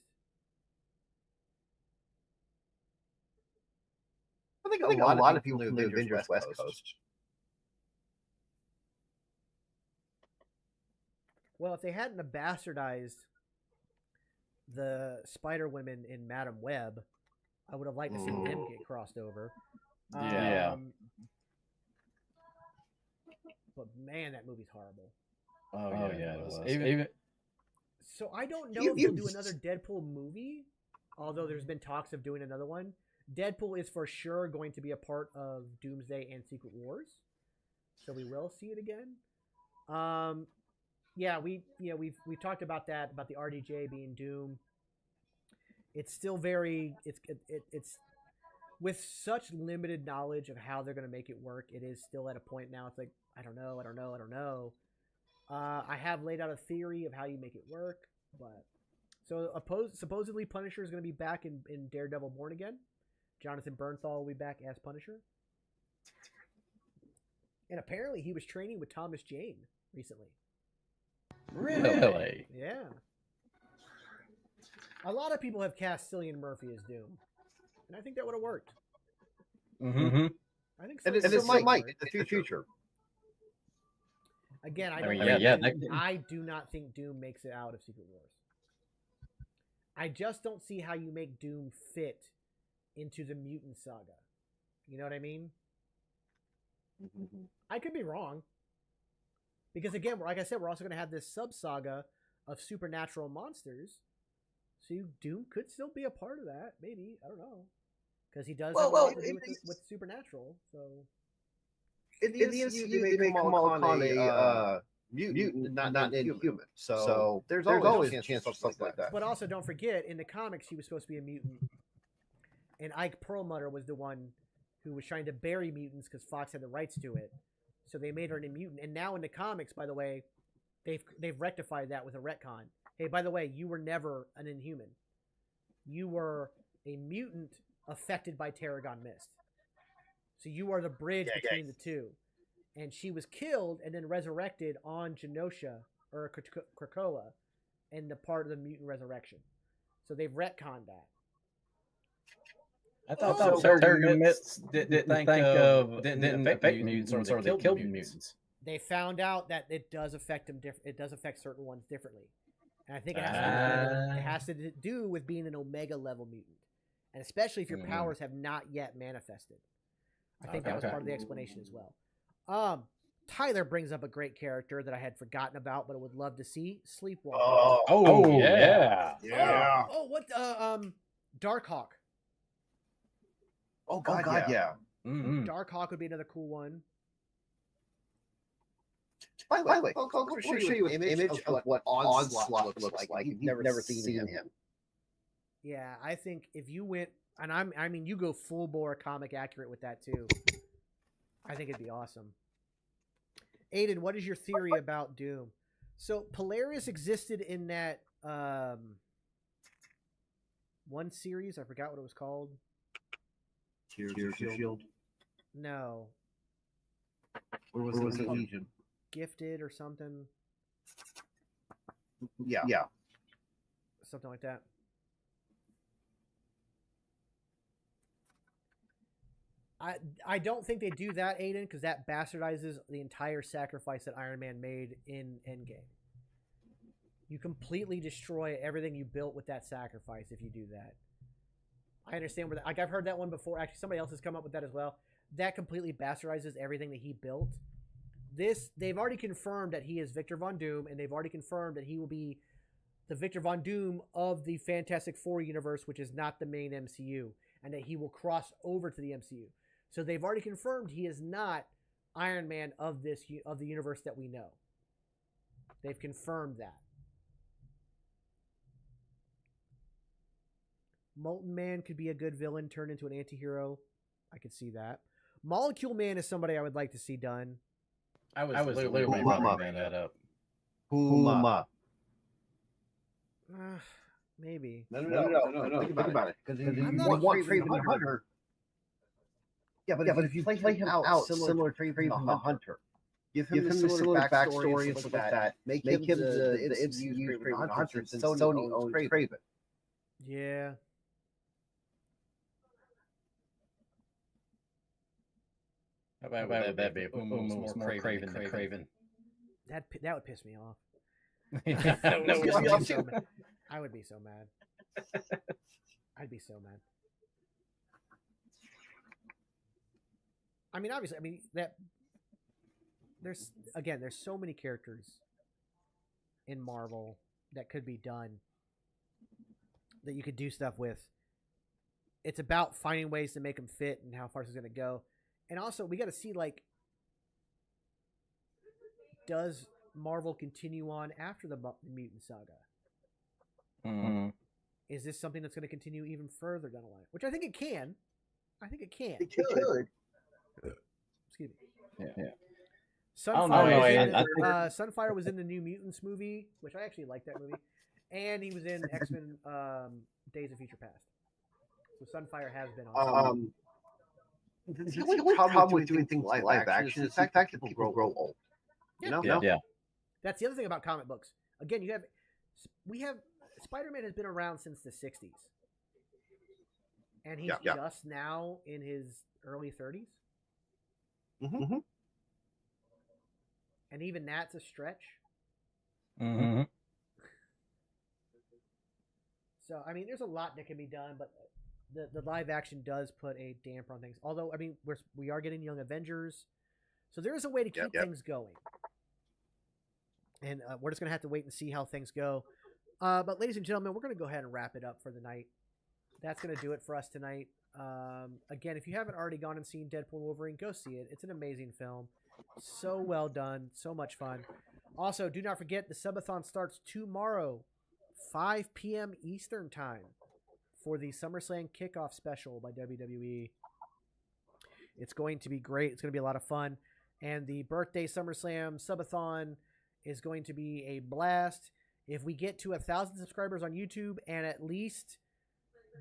I think a lot of people from the Avengers West Coast. Well, if they hadn't bastardized the Spider Women in Madam Web, I would have liked to see them get crossed over. Yeah. But man, that movie's horrible. Oh yeah, it was. Even so, I don't know if they'll do another Deadpool movie, although there's been talks of doing another one. Deadpool is for sure going to be a part of Doomsday and Secret Wars, so we will see it again. Yeah, we've talked about that, about the RDJ being Doom. It's still it's with such limited knowledge of how they're going to make it work. It is still at a point now. It's like, I don't know. I have laid out a theory of how you make it work, but supposedly Punisher is going to be back in Daredevil Born Again. Jonathan Bernthal will be back as Punisher. And apparently he was training with Thomas Jane recently. Really? Yeah. A lot of people have cast Cillian Murphy as Doom, and I think that would have worked. Mm-hmm. I think so. And it's Mike in the future. Again, I do not think Doom makes it out of Secret Wars. I just don't see how you make Doom fit into the mutant saga. You know what I mean? Mm-hmm. I could be wrong. Because again, like I said, we're also going to have this sub-saga of supernatural monsters. So Doom could still be a part of that, maybe. I don't know. Because he does have a lot to do with supernatural. So in the MCU, they make Kamala Khan a mutant, not inhuman. So there's always a chance of something like that. But also, don't forget, in the comics, he was supposed to be a mutant. And Ike Perlmutter was the one who was trying to bury mutants because Fox had the rights to it. So they made her a mutant. And now in the comics, by the way, they've rectified that with a retcon. Hey, by the way, you were never an Inhuman. You were a mutant affected by Tarragon Mist. So you are the bridge between the two. And she was killed and then resurrected on Genosha or Krakoa in the part of the mutant resurrection. So they've retconned that. I thought Tarragon Mist didn't affect mutants, or they killed mutants. They found out that it does affect them. It does affect certain ones differently, and I think it has to do with being an Omega level mutant. and especially if your powers have not yet manifested. I think that was part of the explanation as well. Tyler brings up a great character that I had forgotten about, but I would love to see. Sleepwalker. Yeah. What? Darkhawk. Oh God, yeah. Mm-hmm. Darkhawk would be another cool one. By the way, I'll show you an image of what Onslaught looks like. You've never seen him. Yeah, I think if you went, and I mean, you go full bore comic accurate with that too. I think it'd be awesome. Aiden, what is your theory about Doom? So Polaris existed in that one series. I forgot what it was called. Tear Shield. No. Or was it Legion? Gifted or something. Yeah. Something like that. I don't think they do that, Aiden, because that bastardizes the entire sacrifice that Iron Man made in Endgame. You completely destroy everything you built with that sacrifice if you do that. I understand where that, like I've heard that one before. Actually, somebody else has come up with that as well. That completely bastardizes everything that he built. They've already confirmed that he is Victor Von Doom, and they've already confirmed that he will be the Victor Von Doom of the Fantastic Four universe, which is not the main MCU, and that he will cross over to the MCU. So they've already confirmed he is not Iron Man of the universe that we know. They've confirmed that. Molten Man could be a good villain turned into an anti-hero. I could see that. Molecule Man is somebody I would like to see done. I was literally bringing that up. Puma. Maybe. No. Think about it. Because you want Craven the Hunter. Yeah, but if you play him out similar to Craven the Hunter, give him the similar backstory and stuff like that, make him the MCU Craven the Hunter, since Sony owns Craven. Yeah. How about that be more Craven than Craven? That would piss me off. I would be so mad. I'd be so mad. I mean, obviously, there's so many characters in Marvel that could be done that you could do stuff with. It's about finding ways to make them fit and how far it's going to go. And also, we got to see, like, does Marvel continue on after the Mutant Saga? Mm-hmm. Is this something that's going to continue even further down the line? Which I think it can. It could. Excuse me. Yeah. Sunfire was in the New Mutants movie, which I actually like that movie. And he was in X-Men Days of Future Past. So Sunfire has been on. The only problem with doing things like live action is the fact that people grow old. You know? Yeah. That's the other thing about comic books. Again, we have Spider-Man has been around since the 60s. And he's just now in his early 30s. Mm-hmm. And even that's a stretch. Mm-hmm. So, I mean, there's a lot that can be done, but the live action does put a damper on things. Although, I mean, we are getting Young Avengers. So there is a way to keep things going. And we're just going to have to wait and see how things go. But ladies and gentlemen, we're going to go ahead and wrap it up for the night. That's going to do it for us tonight. Again, if you haven't already gone and seen Deadpool Wolverine, go see it. It's an amazing film. So well done. So much fun. Also, do not forget the subathon starts tomorrow, 5 p.m. Eastern Time, for the SummerSlam Kickoff Special by WWE. It's going to be great. It's going to be a lot of fun. And the birthday SummerSlam subathon is going to be a blast. If we get to 1,000 subscribers on YouTube and at least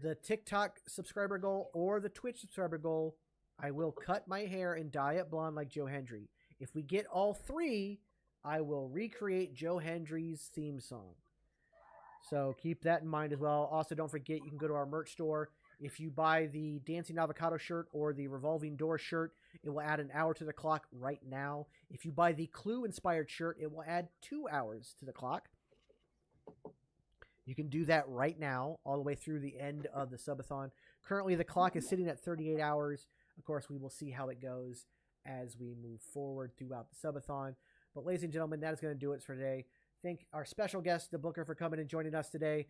the TikTok subscriber goal or the Twitch subscriber goal, I will cut my hair and dye it blonde like Joe Hendry. If we get all three, I will recreate Joe Hendry's theme song. So keep that in mind as well. Also, don't forget, you can go to our merch store. If you buy the Dancing Avocado shirt or the Revolving Door shirt, it will add an hour to the clock right now. If you buy the Clue-inspired shirt, it will add 2 hours to the clock. You can do that right now, all the way through the end of the subathon. Currently, the clock is sitting at 38 hours. Of course, we will see how it goes as we move forward throughout the subathon. But ladies and gentlemen, that is going to do it for today. Thank our special guest, the Booker, for coming and joining us today.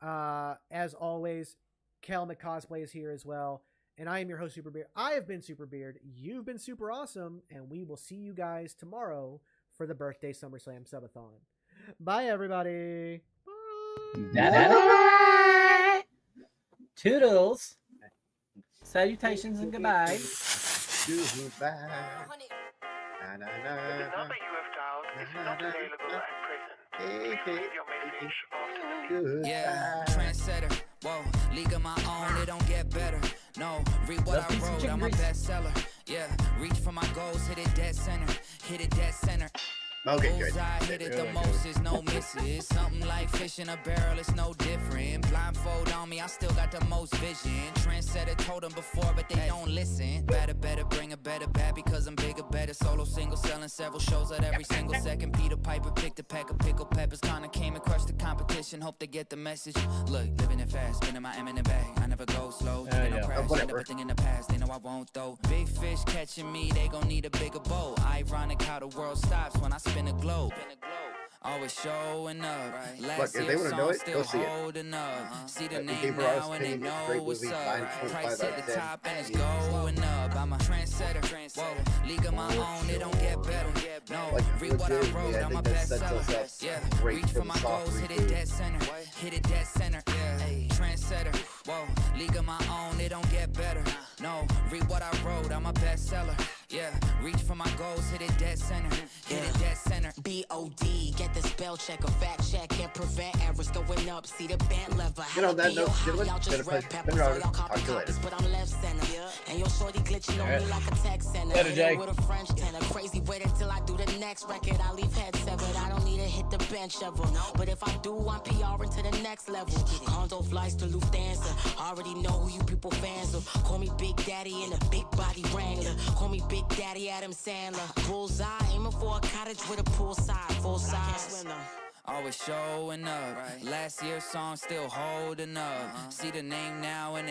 As always, Kel McCosplay is here as well. And I am your host, Super Beard. I have been Super Beard. You've been super awesome. And we will see you guys tomorrow for the birthday SummerSlam subathon. Bye, everybody. Bye. Toodles. Salutations and goodbyes. Goodbye. The number you have dialed is not available at present. Please leave your message after the beep. Yeah, trendsetter. Whoa, league of my own, it don't get better. No, read what I wrote, I'm a bestseller. Yeah, reach for my goals, hit it dead center. Hit it dead center. Okay, good. Bullseye, hit it the most, is no misses. Something like fish in a barrel, it's no different. Blindfold on me, I still got the most vision. Trendsetter told them before, but they don't listen. Better, bring a better bad because I'm bigger, better. Solo, single, selling several shows at every single second. Peter Piper picked a pack of pickled peppers. Kinda came and crushed the competition, hope they get the message. Look, living it fast, spinning my M in the bag. I never go slow, taking no crash, everything in the past. They know I won't though. Big fish catching me, they gon' need a bigger boat. Ironic how the world stops when I spin a globe. Always showing up. Last Look, if they want to know it, go see it. holding up. See the If name they were now and they opinion, know great what's movie, up. 9.5 Price out at of the 10. top and it's going up. I'm a trendsetter. Whoa, league of my own, it don't get better. No, Like, read what I legit, wrote, I I'm a think that sets us bestseller. up Yeah, great reach for for the my soft goals, hit it reboot. dead center. Hit it dead center. Yeah, trendsetter. Whoa, league of my own, it don't get better. No, read what I wrote, I'm a bestseller. Yeah, reach for my goals, hit it dead center. Hit it dead center. B.O.D. Get the spell check, a fact check, and prevent errors going up. See the band lever. Get on that note, gentlemen. Y'all Been a just red pleasure. peppers, Been all around. y'all Talk copy to you later. copies, but I'm left center. And your shorty glitching on me like a text sender. Later, Hit her Jay. with a French tenor. Crazy wait until I do the next record. I leave head severed. I don't need to hit the bench ever. But if I do, I'm PRing to the next level. Condo flights to Lufthansa. Already know who you people fans of. Call me Big Daddy in a big body wrangler. Call me Big Daddy Adam Sandler. Bullseye, aiming for a cottage with a poolside. Full size. Always showing up. Last year's song still holding up. See the name now and